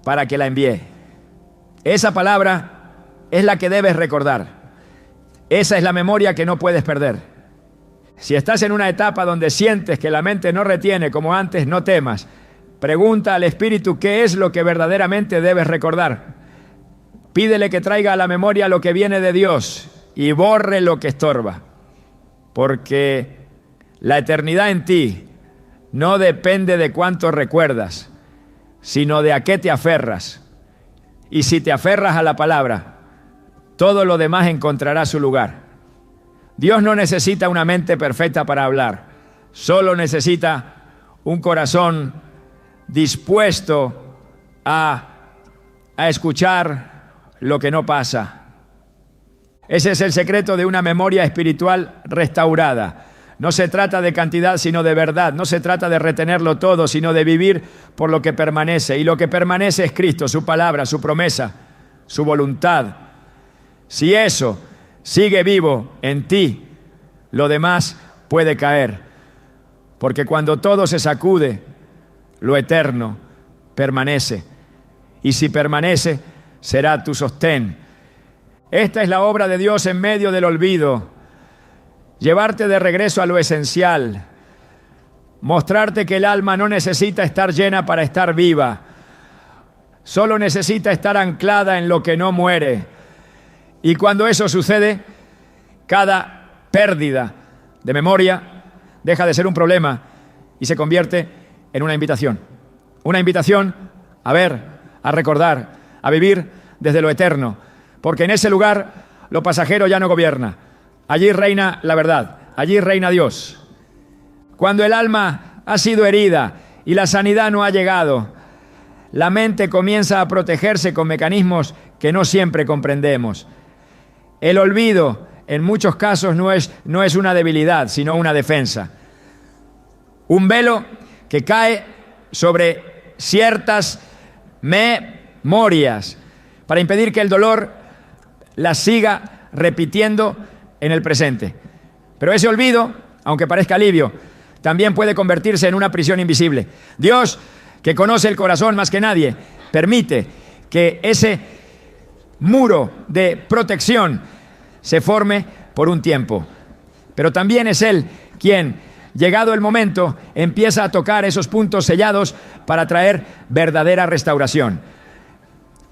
para que la envié. Esa palabra es la que debes recordar. Esa es la memoria que no puedes perder. Si estás en una etapa donde sientes que la mente no retiene como antes, no temas. Pregunta al Espíritu qué es lo que verdaderamente debes recordar. Pídele que traiga a la memoria lo que viene de Dios y borre lo que estorba. Porque la eternidad en ti no depende de cuánto recuerdas, sino de a qué te aferras. Y si te aferras a la palabra, todo lo demás encontrará su lugar. Dios no necesita una mente perfecta para hablar, solo necesita un corazón dispuesto a escuchar lo que no pasa. Ese es el secreto de una memoria espiritual restaurada. No se trata de cantidad, sino de verdad. No se trata de retenerlo todo, sino de vivir por lo que permanece. Y lo que permanece es Cristo, su palabra, su promesa, su voluntad. Si eso sigue vivo en ti, lo demás puede caer. Porque cuando todo se sacude, lo eterno permanece. Y si permanece, será tu sostén. Esta es la obra de Dios en medio del olvido. Llevarte de regreso a lo esencial. Mostrarte que el alma no necesita estar llena para estar viva. Solo necesita estar anclada en lo que no muere. Y cuando eso sucede, cada pérdida de memoria deja de ser un problema y se convierte en una invitación. Una invitación a ver, a recordar, a vivir desde lo eterno. Porque en ese lugar lo pasajero ya no gobierna. Allí reina la verdad, allí reina Dios. Cuando el alma ha sido herida y la sanidad no ha llegado, la mente comienza a protegerse con mecanismos que no siempre comprendemos. El olvido, en muchos casos, no es una debilidad, sino una defensa. Un velo que cae sobre ciertas memorias para impedir que el dolor las siga repitiendo en el presente. Pero ese olvido, aunque parezca alivio, también puede convertirse en una prisión invisible. Dios, que conoce el corazón más que nadie, permite que ese muro de protección se forme por un tiempo. Pero también es Él quien, llegado el momento, empieza a tocar esos puntos sellados para traer verdadera restauración.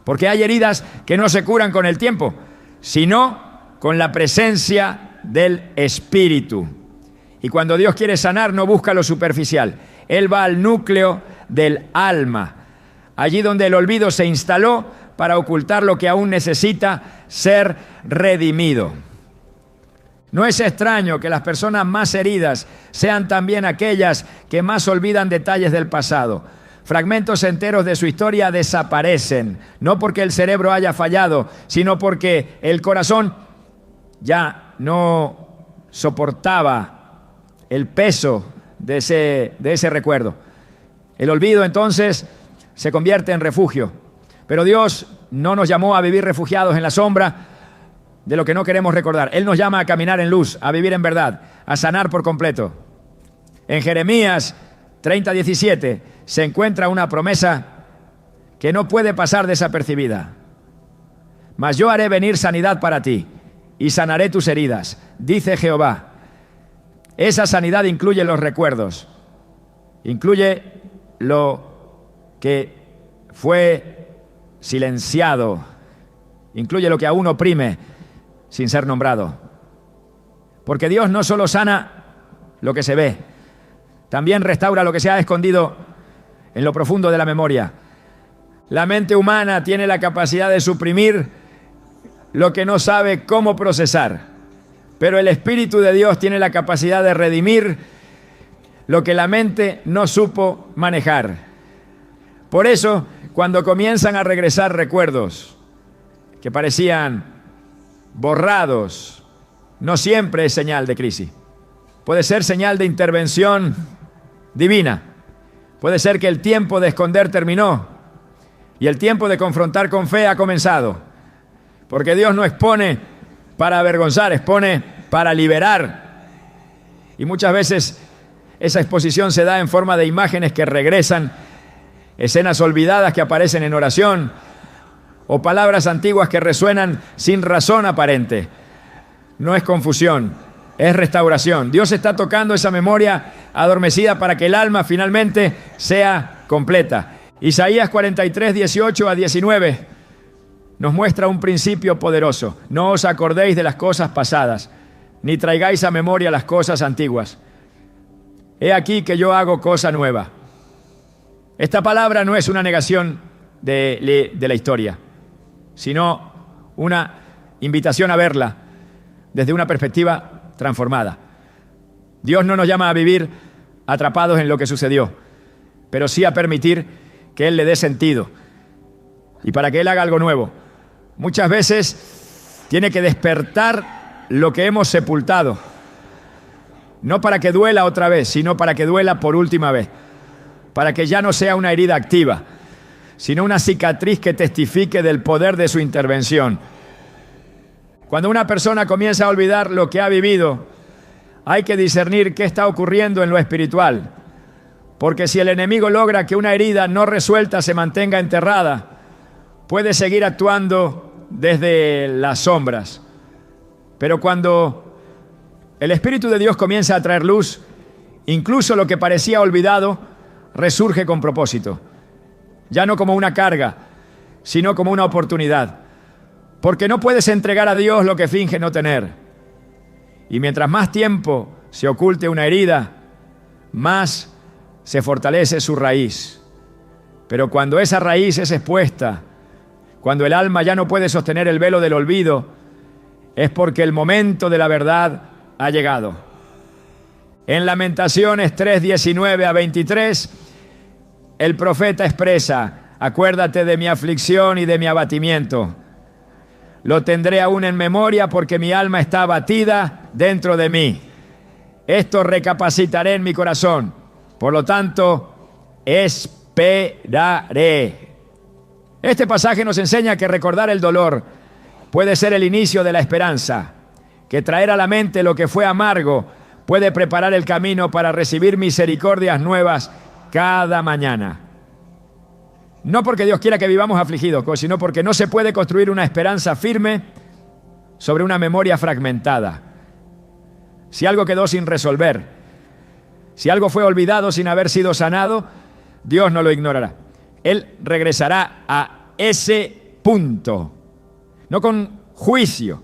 Porque hay heridas que no se curan con el tiempo, sino con la presencia del Espíritu. Y cuando Dios quiere sanar, no busca lo superficial. Él va al núcleo del alma, allí donde el olvido se instaló para ocultar lo que aún necesita ser redimido. No es extraño que las personas más heridas sean también aquellas que más olvidan detalles del pasado. Fragmentos enteros de su historia desaparecen, no porque el cerebro haya fallado, sino porque el corazón ya no soportaba el peso de ese recuerdo. El olvido entonces se convierte en refugio. Pero Dios no nos llamó a vivir refugiados en la sombra de lo que no queremos recordar. Él nos llama a caminar en luz, a vivir en verdad, a sanar por completo. En Jeremías 30:17 se encuentra una promesa que no puede pasar desapercibida. Mas yo haré venir sanidad para ti y sanaré tus heridas, dice Jehová. Esa sanidad incluye los recuerdos, incluye lo que fue silenciado, incluye lo que aún oprime sin ser nombrado. Porque Dios no solo sana lo que se ve, también restaura lo que se ha escondido en lo profundo de la memoria. La mente humana tiene la capacidad de suprimir lo que no sabe cómo procesar, pero el Espíritu de Dios tiene la capacidad de redimir lo que la mente no supo manejar. Por eso, cuando comienzan a regresar recuerdos que parecían borrados, no siempre es señal de crisis. Puede ser señal de intervención divina. Puede ser que el tiempo de esconder terminó y el tiempo de confrontar con fe ha comenzado. Porque Dios no expone para avergonzar, expone para liberar. Y muchas veces esa exposición se da en forma de imágenes que regresan, escenas olvidadas que aparecen en oración o palabras antiguas que resuenan sin razón aparente. No es confusión, es restauración. Dios está tocando esa memoria adormecida para que el alma finalmente sea completa. Isaías 43:18-19 nos muestra un principio poderoso. No os acordéis de las cosas pasadas, ni traigáis a memoria las cosas antiguas. He aquí que yo hago cosa nueva. Esta palabra no es una negación de la historia, sino una invitación a verla desde una perspectiva transformada. Dios no nos llama a vivir atrapados en lo que sucedió, pero sí a permitir que Él le dé sentido y para que Él haga algo nuevo. Muchas veces tiene que despertar lo que hemos sepultado, no para que duela otra vez, sino para que duela por última vez, para que ya no sea una herida activa, sino una cicatriz que testifique del poder de su intervención. Cuando una persona comienza a olvidar lo que ha vivido, hay que discernir qué está ocurriendo en lo espiritual. Porque si el enemigo logra que una herida no resuelta se mantenga enterrada, puede seguir actuando desde las sombras. Pero cuando el Espíritu de Dios comienza a traer luz, incluso lo que parecía olvidado resurge con propósito. Ya no como una carga, sino como una oportunidad. Porque no puedes entregar a Dios lo que finge no tener. Y mientras más tiempo se oculte una herida, más se fortalece su raíz. Pero cuando esa raíz es expuesta, cuando el alma ya no puede sostener el velo del olvido, es porque el momento de la verdad ha llegado. En Lamentaciones 3:19-23, el profeta expresa: Acuérdate de mi aflicción y de mi abatimiento. Lo tendré aún en memoria porque mi alma está abatida dentro de mí. Esto recapacitaré en mi corazón. Por lo tanto, esperaré. Este pasaje nos enseña que recordar el dolor puede ser el inicio de la esperanza, que traer a la mente lo que fue amargo puede preparar el camino para recibir misericordias nuevas cada mañana. No porque Dios quiera que vivamos afligidos, sino porque no se puede construir una esperanza firme sobre una memoria fragmentada. Si algo quedó sin resolver, si algo fue olvidado sin haber sido sanado, Dios no lo ignorará. Él regresará a ese punto, no con juicio,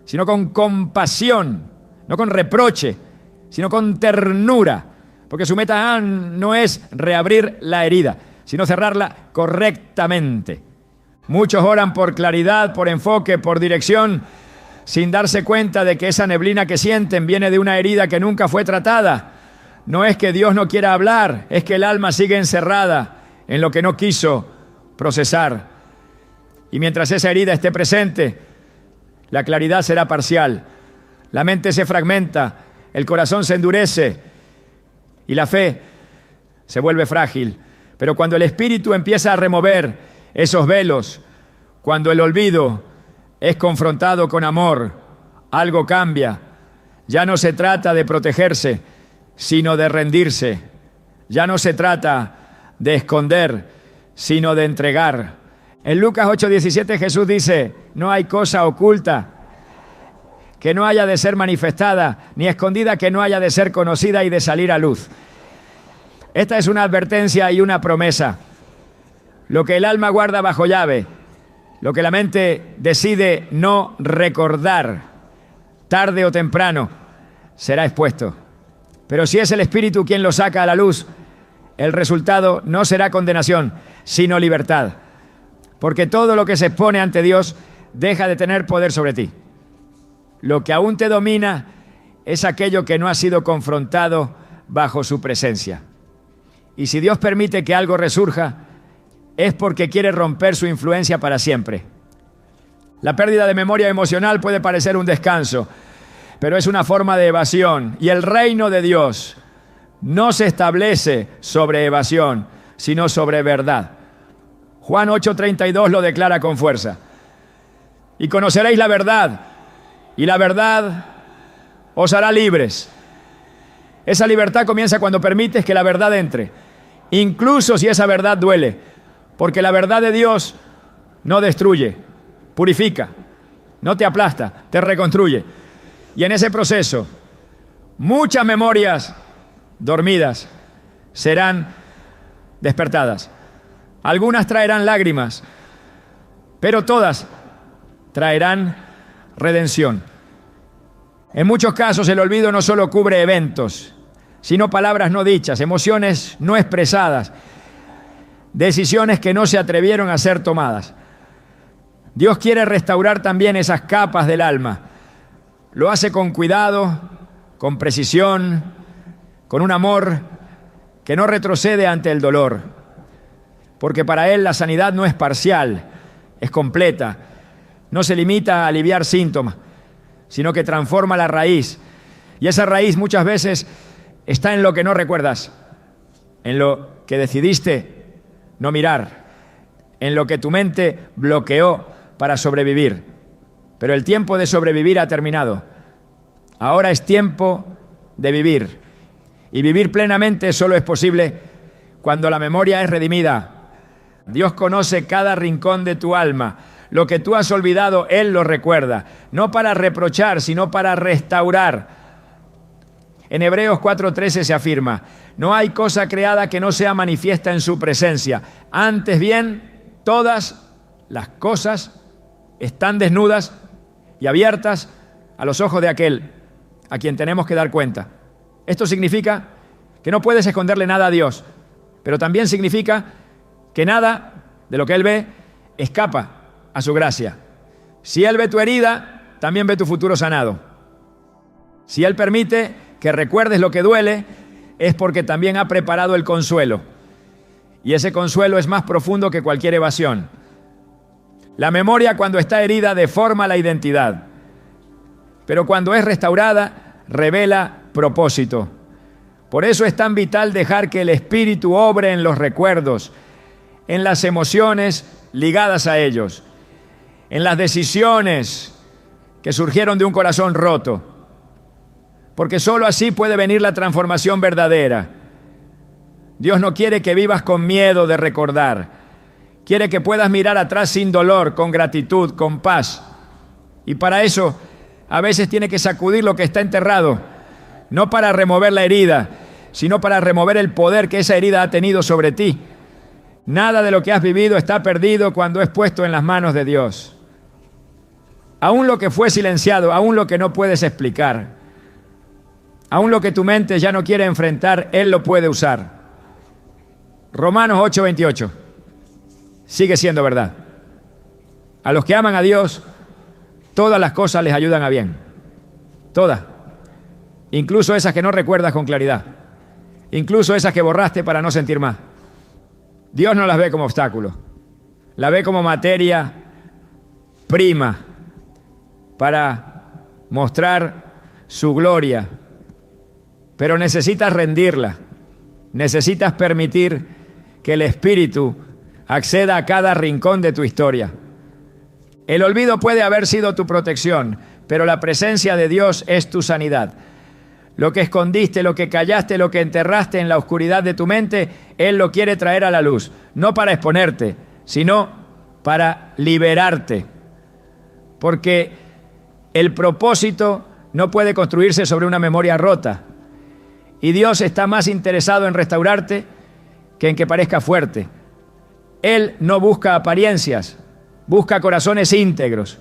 sino con compasión, no con reproche, sino con ternura, porque su meta no es reabrir la herida, sino cerrarla correctamente. Muchos oran por claridad, por enfoque, por dirección, sin darse cuenta de que esa neblina que sienten viene de una herida que nunca fue tratada. No es que Dios no quiera hablar, es que el alma sigue encerrada en lo que no quiso procesar. Y mientras esa herida esté presente, la claridad será parcial. La mente se fragmenta, el corazón se endurece y la fe se vuelve frágil. Pero cuando el Espíritu empieza a remover esos velos, cuando el olvido es confrontado con amor, algo cambia. Ya no se trata de protegerse, sino de rendirse. Ya no se trata de esconder, sino de entregar. En Lucas 8:17 Jesús dice: no hay cosa oculta que no haya de ser manifestada, ni escondida que no haya de ser conocida y de salir a luz. Esta es una advertencia y una promesa. Lo que el alma guarda bajo llave, lo que la mente decide no recordar, tarde o temprano será expuesto. Pero si es el Espíritu quien lo saca a la luz, el resultado no será condenación, sino libertad. Porque todo lo que se expone ante Dios deja de tener poder sobre ti. Lo que aún te domina es aquello que no ha sido confrontado bajo su presencia. Y si Dios permite que algo resurja, es porque quiere romper su influencia para siempre. La pérdida de memoria emocional puede parecer un descanso, pero es una forma de evasión. Y el reino de Dios no se establece sobre evasión, sino sobre verdad. Juan 8:32 lo declara con fuerza. Y conoceréis la verdad, y la verdad os hará libres. Esa libertad comienza cuando permites que la verdad entre, incluso si esa verdad duele, porque la verdad de Dios no destruye, purifica, no te aplasta, te reconstruye. Y en ese proceso, muchas memorias dormidas serán despertadas. Algunas traerán lágrimas, pero todas traerán redención. En muchos casos el olvido no solo cubre eventos, sino palabras no dichas, emociones no expresadas, decisiones que no se atrevieron a ser tomadas. Dios quiere restaurar también esas capas del alma. Lo hace con cuidado, con precisión, con un amor que no retrocede ante el dolor. Porque para Él la sanidad no es parcial, es completa. No se limita a aliviar síntomas, sino que transforma la raíz. Y esa raíz muchas veces está en lo que no recuerdas, en lo que decidiste no mirar, en lo que tu mente bloqueó para sobrevivir. Pero el tiempo de sobrevivir ha terminado. Ahora es tiempo de vivir. Y vivir plenamente solo es posible cuando la memoria es redimida. Dios conoce cada rincón de tu alma. Lo que tú has olvidado, Él lo recuerda. No para reprochar, sino para restaurar. En Hebreos 4:13 se afirma: no hay cosa creada que no sea manifiesta en su presencia. Antes bien, todas las cosas están desnudas y abiertas a los ojos de aquel a quien tenemos que dar cuenta. Esto significa que no puedes esconderle nada a Dios, pero también significa que nada de lo que Él ve escapa a su gracia. Si Él ve tu herida, también ve tu futuro sanado. Si Él permite que recuerdes lo que duele, es porque también ha preparado el consuelo. Y ese consuelo es más profundo que cualquier evasión. La memoria, cuando está herida, deforma la identidad. Pero cuando es restaurada, revela propósito. Por eso es tan vital dejar que el Espíritu obre en los recuerdos, en las emociones ligadas a ellos, en las decisiones que surgieron de un corazón roto. Porque solo así puede venir la transformación verdadera. Dios no quiere que vivas con miedo de recordar. Quiere que puedas mirar atrás sin dolor, con gratitud, con paz. Y para eso, a veces tiene que sacudir lo que está enterrado, no para remover la herida, sino para remover el poder que esa herida ha tenido sobre ti. Nada de lo que has vivido está perdido cuando es puesto en las manos de Dios. Aún lo que fue silenciado, aún lo que no puedes explicar, aún lo que tu mente ya no quiere enfrentar, Él lo puede usar. Romanos 8:28 sigue siendo verdad. A los que aman a Dios, todas las cosas les ayudan a bien. Todas. Incluso esas que no recuerdas con claridad. Incluso esas que borraste para no sentir más. Dios no las ve como obstáculos. La ve como materia prima para mostrar su gloria. Pero necesitas rendirla. Necesitas permitir que el Espíritu acceda a cada rincón de tu historia. El olvido puede haber sido tu protección, pero la presencia de Dios es tu sanidad. Lo que escondiste, lo que callaste, lo que enterraste en la oscuridad de tu mente, Él lo quiere traer a la luz. No para exponerte, sino para liberarte. Porque el propósito no puede construirse sobre una memoria rota. Y Dios está más interesado en restaurarte que en que parezca fuerte. Él no busca apariencias, busca corazones íntegros.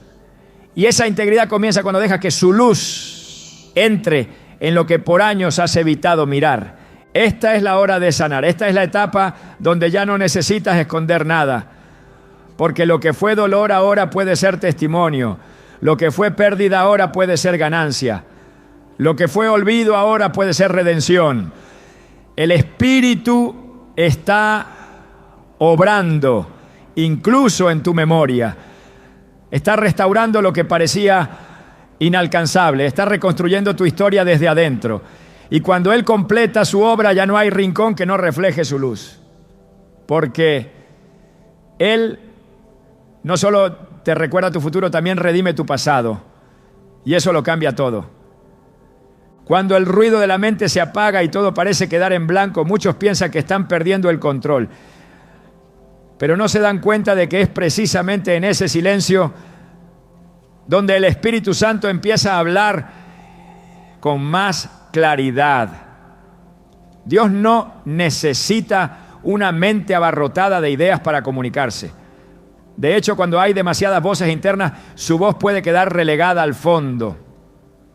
Y esa integridad comienza cuando dejas que su luz entre en lo que por años has evitado mirar. Esta es la hora de sanar. Esta es la etapa donde ya no necesitas esconder nada. Porque lo que fue dolor ahora puede ser testimonio. Lo que fue pérdida ahora puede ser ganancia. Lo que fue olvido ahora puede ser redención. El Espíritu está obrando, incluso en tu memoria. Está restaurando lo que parecía inalcanzable. Está reconstruyendo tu historia desde adentro. Y cuando Él completa su obra, ya no hay rincón que no refleje su luz. Porque Él no solo te recuerda tu futuro, también redime tu pasado. Y eso lo cambia todo. Cuando el ruido de la mente se apaga y todo parece quedar en blanco, muchos piensan que están perdiendo el control. Pero no se dan cuenta de que es precisamente en ese silencio donde el Espíritu Santo empieza a hablar con más claridad. Dios no necesita una mente abarrotada de ideas para comunicarse. De hecho, cuando hay demasiadas voces internas, su voz puede quedar relegada al fondo.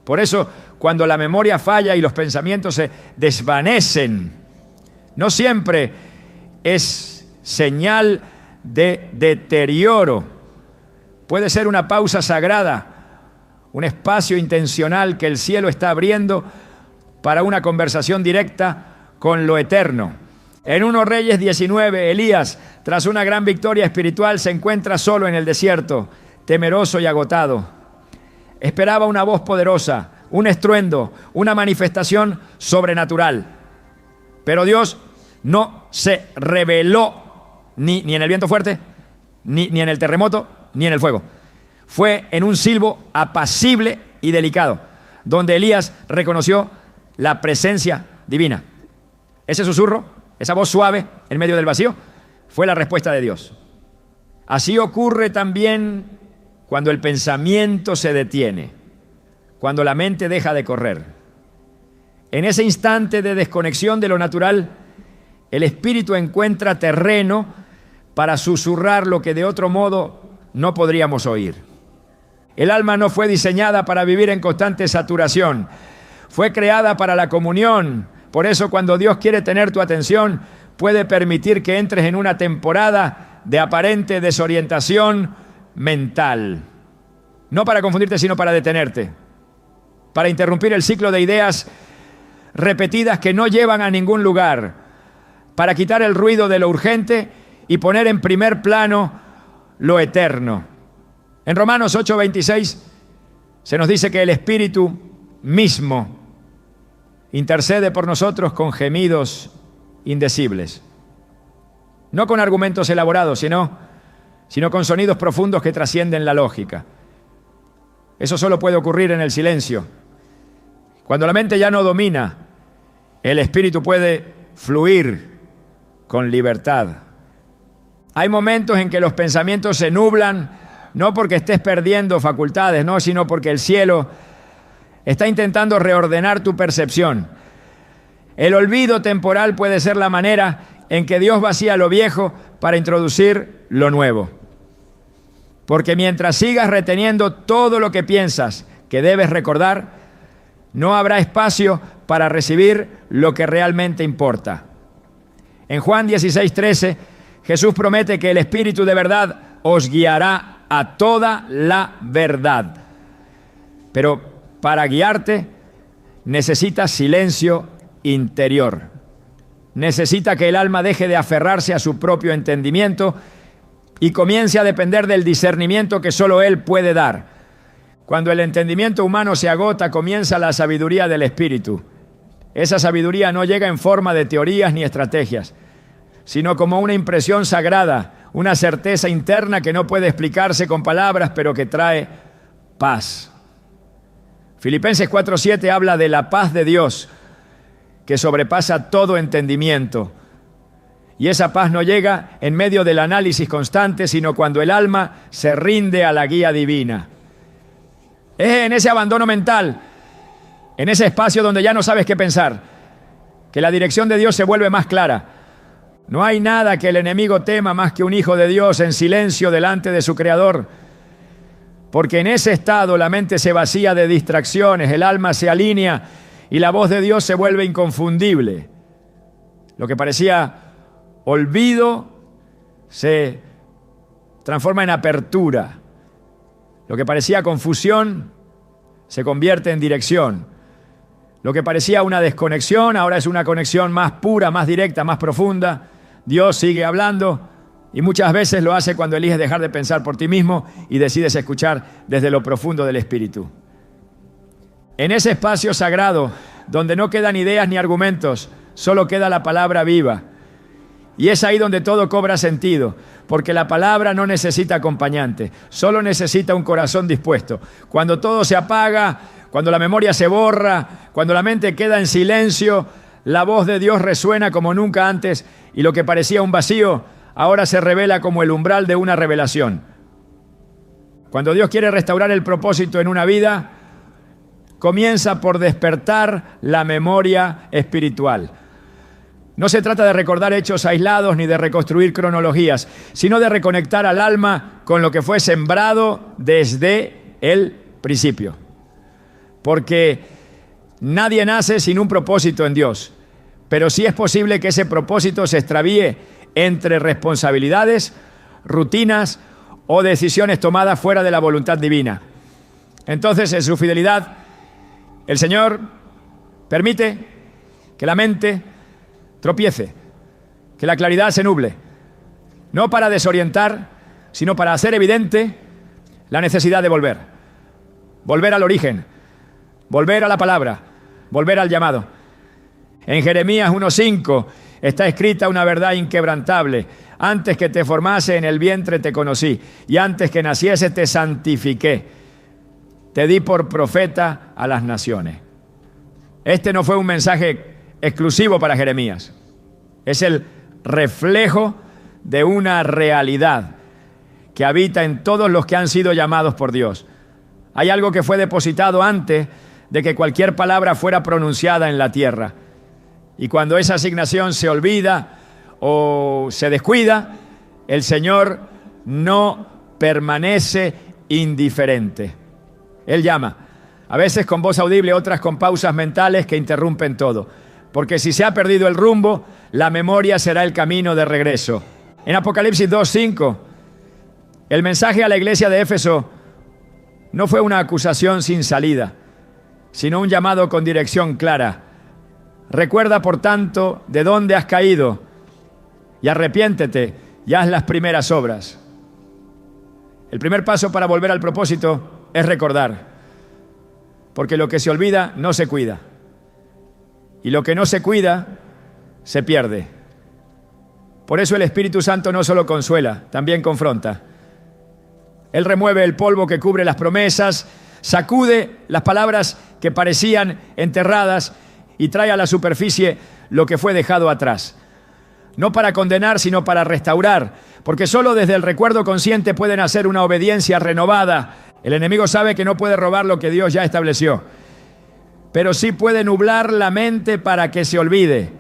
Por eso, cuando la memoria falla y los pensamientos se desvanecen, no siempre es señal de deterioro. Puede ser una pausa sagrada, un espacio intencional que el cielo está abriendo para una conversación directa con lo eterno. En 1 Reyes 19, Elías, tras una gran victoria espiritual, se encuentra solo en el desierto, temeroso y agotado. Esperaba una voz poderosa, un estruendo, una manifestación sobrenatural. Pero Dios no se reveló ni en el viento fuerte, ni en el terremoto, ni en el fuego. Fue en un silbo apacible y delicado, donde Elías reconoció la presencia divina. Ese susurro, esa voz suave en medio del vacío, fue la respuesta de Dios. Así ocurre también cuando el pensamiento se detiene, cuando la mente deja de correr. En ese instante de desconexión de lo natural, el espíritu encuentra terreno para susurrar lo que de otro modo no podríamos oír. El alma no fue diseñada para vivir en constante saturación, fue creada para la comunión. Por eso, cuando Dios quiere tener tu atención, puede permitir que entres en una temporada de aparente desorientación mental. No para confundirte, sino para detenerte, para interrumpir el ciclo de ideas repetidas que no llevan a ningún lugar, para quitar el ruido de lo urgente y poner en primer plano lo eterno. En Romanos 8:26 se nos dice que el Espíritu mismo intercede por nosotros con gemidos indecibles. No con argumentos elaborados, sino con sonidos profundos que trascienden la lógica. Eso solo puede ocurrir en el silencio. Cuando la mente ya no domina, el Espíritu puede fluir con libertad. Hay momentos en que los pensamientos se nublan, no porque estés perdiendo facultades, no, sino porque el cielo está intentando reordenar tu percepción. El olvido temporal puede ser la manera en que Dios vacía lo viejo para introducir lo nuevo. Porque mientras sigas reteniendo todo lo que piensas que debes recordar, no habrá espacio para recibir lo que realmente importa. En Juan 16:13, Jesús promete que el Espíritu de verdad os guiará a toda la verdad. Pero para guiarte necesitas silencio interior. Necesita que el alma deje de aferrarse a su propio entendimiento y comience a depender del discernimiento que solo Él puede dar. Cuando el entendimiento humano se agota, comienza la sabiduría del Espíritu. Esa sabiduría no llega en forma de teorías ni estrategias, sino como una impresión sagrada, una certeza interna que no puede explicarse con palabras, pero que trae paz. Filipenses 4:7 habla de la paz de Dios, que sobrepasa todo entendimiento. Y esa paz no llega en medio del análisis constante, sino cuando el alma se rinde a la guía divina. Es en ese abandono mental, en ese espacio donde ya no sabes qué pensar, que la dirección de Dios se vuelve más clara. No hay nada que el enemigo tema más que un hijo de Dios en silencio delante de su Creador, porque en ese estado la mente se vacía de distracciones, el alma se alinea y la voz de Dios se vuelve inconfundible. Lo que parecía olvido se transforma en apertura. Lo que parecía confusión se convierte en dirección. Lo que parecía una desconexión ahora es una conexión más pura, más directa, más profunda. Dios sigue hablando y muchas veces lo hace cuando eliges dejar de pensar por ti mismo y decides escuchar desde lo profundo del Espíritu. En ese espacio sagrado, donde no quedan ideas ni argumentos, solo queda la palabra viva. Y es ahí donde todo cobra sentido, porque la palabra no necesita acompañante, solo necesita un corazón dispuesto. Cuando todo se apaga, cuando la memoria se borra, cuando la mente queda en silencio, la voz de Dios resuena como nunca antes y lo que parecía un vacío ahora se revela como el umbral de una revelación. Cuando Dios quiere restaurar el propósito en una vida, comienza por despertar la memoria espiritual. No se trata de recordar hechos aislados ni de reconstruir cronologías, sino de reconectar al alma con lo que fue sembrado desde el principio. Porque nadie nace sin un propósito en Dios, pero sí es posible que ese propósito se extravíe entre responsabilidades, rutinas o decisiones tomadas fuera de la voluntad divina. Entonces, en su fidelidad, el Señor permite que la mente tropiece, que la claridad se nuble, no para desorientar, sino para hacer evidente la necesidad de volver al origen, volver a la palabra, volver al llamado. En Jeremías 1:5 está escrita una verdad inquebrantable: antes que te formase en el vientre te conocí, y antes que naciese te santifiqué, te di por profeta a las naciones. Este no fue un mensaje exclusivo para Jeremías, es el reflejo de una realidad que habita en todos los que han sido llamados por Dios. Hay algo que fue depositado antes de que cualquier palabra fuera pronunciada en la tierra. Y cuando esa asignación se olvida o se descuida, el Señor no permanece indiferente. Él llama, a veces con voz audible, otras con pausas mentales que interrumpen todo. Porque si se ha perdido el rumbo, la memoria será el camino de regreso. En Apocalipsis 2:5, el mensaje a la iglesia de Éfeso no fue una acusación sin salida, sino un llamado con dirección clara. Recuerda, por tanto, de dónde has caído y arrepiéntete y haz las primeras obras. El primer paso para volver al propósito es recordar, porque lo que se olvida no se cuida, y lo que no se cuida se pierde. Por eso el Espíritu Santo no solo consuela, también confronta. Él remueve el polvo que cubre las promesas, sacude las palabras que parecían enterradas y trae a la superficie lo que fue dejado atrás. No para condenar, sino para restaurar, porque solo desde el recuerdo consciente pueden hacer una obediencia renovada. El enemigo sabe que no puede robar lo que Dios ya estableció, pero sí puede nublar la mente para que se olvide.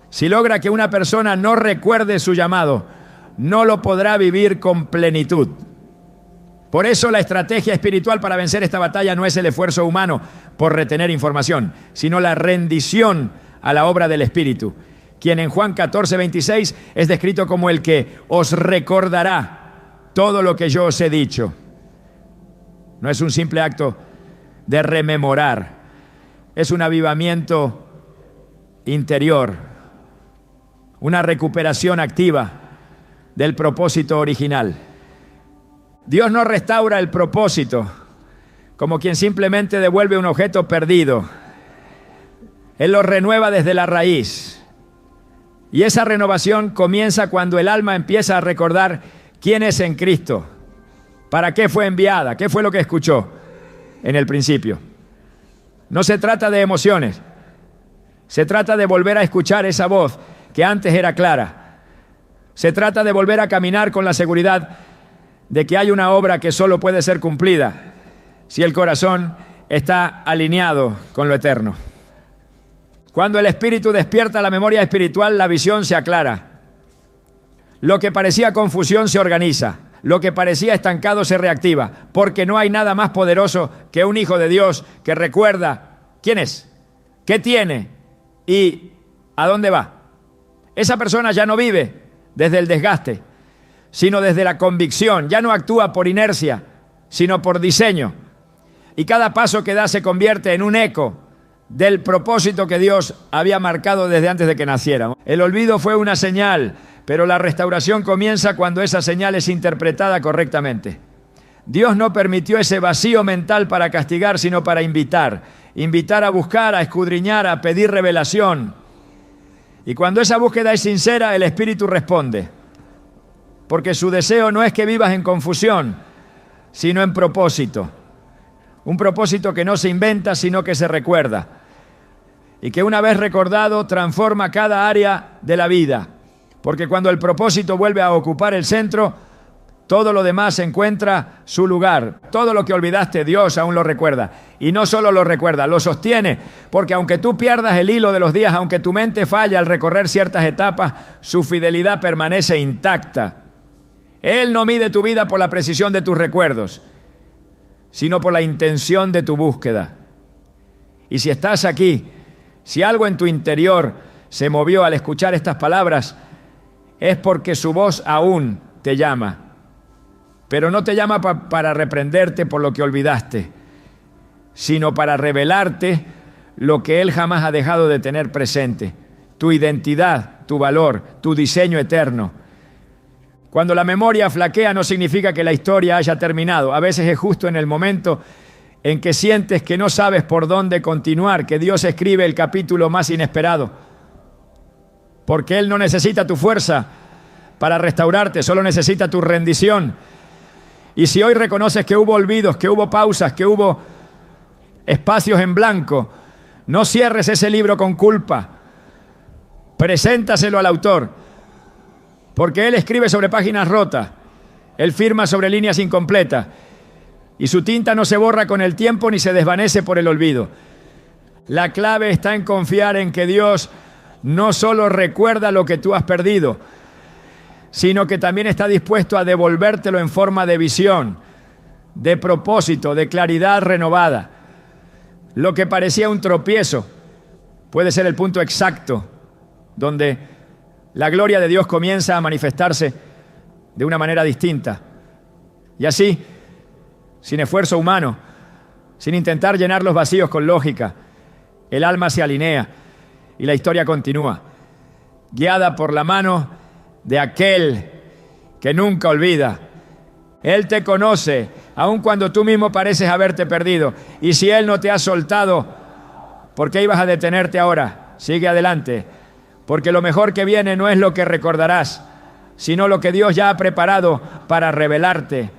Si logra que una persona no recuerde su llamado, no lo podrá vivir con plenitud. Por eso la estrategia espiritual para vencer esta batalla no es el esfuerzo humano por retener información, sino la rendición a la obra del Espíritu, quien en Juan 14:26 es descrito como el que os recordará todo lo que yo os he dicho. No es un simple acto de rememorar, es un avivamiento interior, una recuperación activa del propósito original. Dios no restaura el propósito como quien simplemente devuelve un objeto perdido. Él lo renueva desde la raíz. Y esa renovación comienza cuando el alma empieza a recordar quién es en Cristo, para qué fue enviada, qué fue lo que escuchó en el principio. No se trata de emociones, se trata de volver a escuchar esa voz que antes era clara. Se trata de volver a caminar con la seguridad de que hay una obra que solo puede ser cumplida si el corazón está alineado con lo eterno. Cuando el Espíritu despierta la memoria espiritual, la visión se aclara. Lo que parecía confusión se organiza. Lo que parecía estancado se reactiva, porque no hay nada más poderoso que un hijo de Dios que recuerda quién es, qué tiene y a dónde va. Esa persona ya no vive desde el desgaste, sino desde la convicción. Ya no actúa por inercia, sino por diseño. Y cada paso que da se convierte en un eco del propósito que Dios había marcado desde antes de que naciera. El olvido fue una señal, pero la restauración comienza cuando esa señal es interpretada correctamente. Dios no permitió ese vacío mental para castigar, sino para invitar a buscar, a escudriñar, a pedir revelación. Y cuando esa búsqueda es sincera, el Espíritu responde. Porque su deseo no es que vivas en confusión, sino en propósito. Un propósito que no se inventa, sino que se recuerda. Y que una vez recordado, transforma cada área de la vida. Porque cuando el propósito vuelve a ocupar el centro, todo lo demás encuentra su lugar. Todo lo que olvidaste, Dios aún lo recuerda. Y no solo lo recuerda, lo sostiene. Porque aunque tú pierdas el hilo de los días, aunque tu mente falle al recorrer ciertas etapas, su fidelidad permanece intacta. Él no mide tu vida por la precisión de tus recuerdos, sino por la intención de tu búsqueda. Y si estás aquí, si algo en tu interior se movió al escuchar estas palabras, es porque su voz aún te llama. Pero no te llama para reprenderte por lo que olvidaste, sino para revelarte lo que Él jamás ha dejado de tener presente: tu identidad, tu valor, tu diseño eterno. Cuando la memoria flaquea no significa que la historia haya terminado. A veces es justo en el momento en que sientes que no sabes por dónde continuar, que Dios escribe el capítulo más inesperado. Porque Él no necesita tu fuerza para restaurarte, solo necesita tu rendición. Y si hoy reconoces que hubo olvidos, que hubo pausas, que hubo espacios en blanco, no cierres ese libro con culpa. Preséntaselo al autor. Porque Él escribe sobre páginas rotas, Él firma sobre líneas incompletas, y su tinta no se borra con el tiempo ni se desvanece por el olvido. La clave está en confiar en que Dios no solo recuerda lo que tú has perdido, sino que también está dispuesto a devolvértelo en forma de visión, de propósito, de claridad renovada. Lo que parecía un tropiezo puede ser el punto exacto donde la gloria de Dios comienza a manifestarse de una manera distinta. Y así, sin esfuerzo humano, sin intentar llenar los vacíos con lógica, el alma se alinea y la historia continúa. guiada por la mano de aquel que nunca olvida. Él te conoce, aun cuando tú mismo pareces haberte perdido. Y si Él no te ha soltado, ¿por qué ibas a detenerte ahora? Sigue adelante, porque lo mejor que viene no es lo que recordarás, sino lo que Dios ya ha preparado para revelarte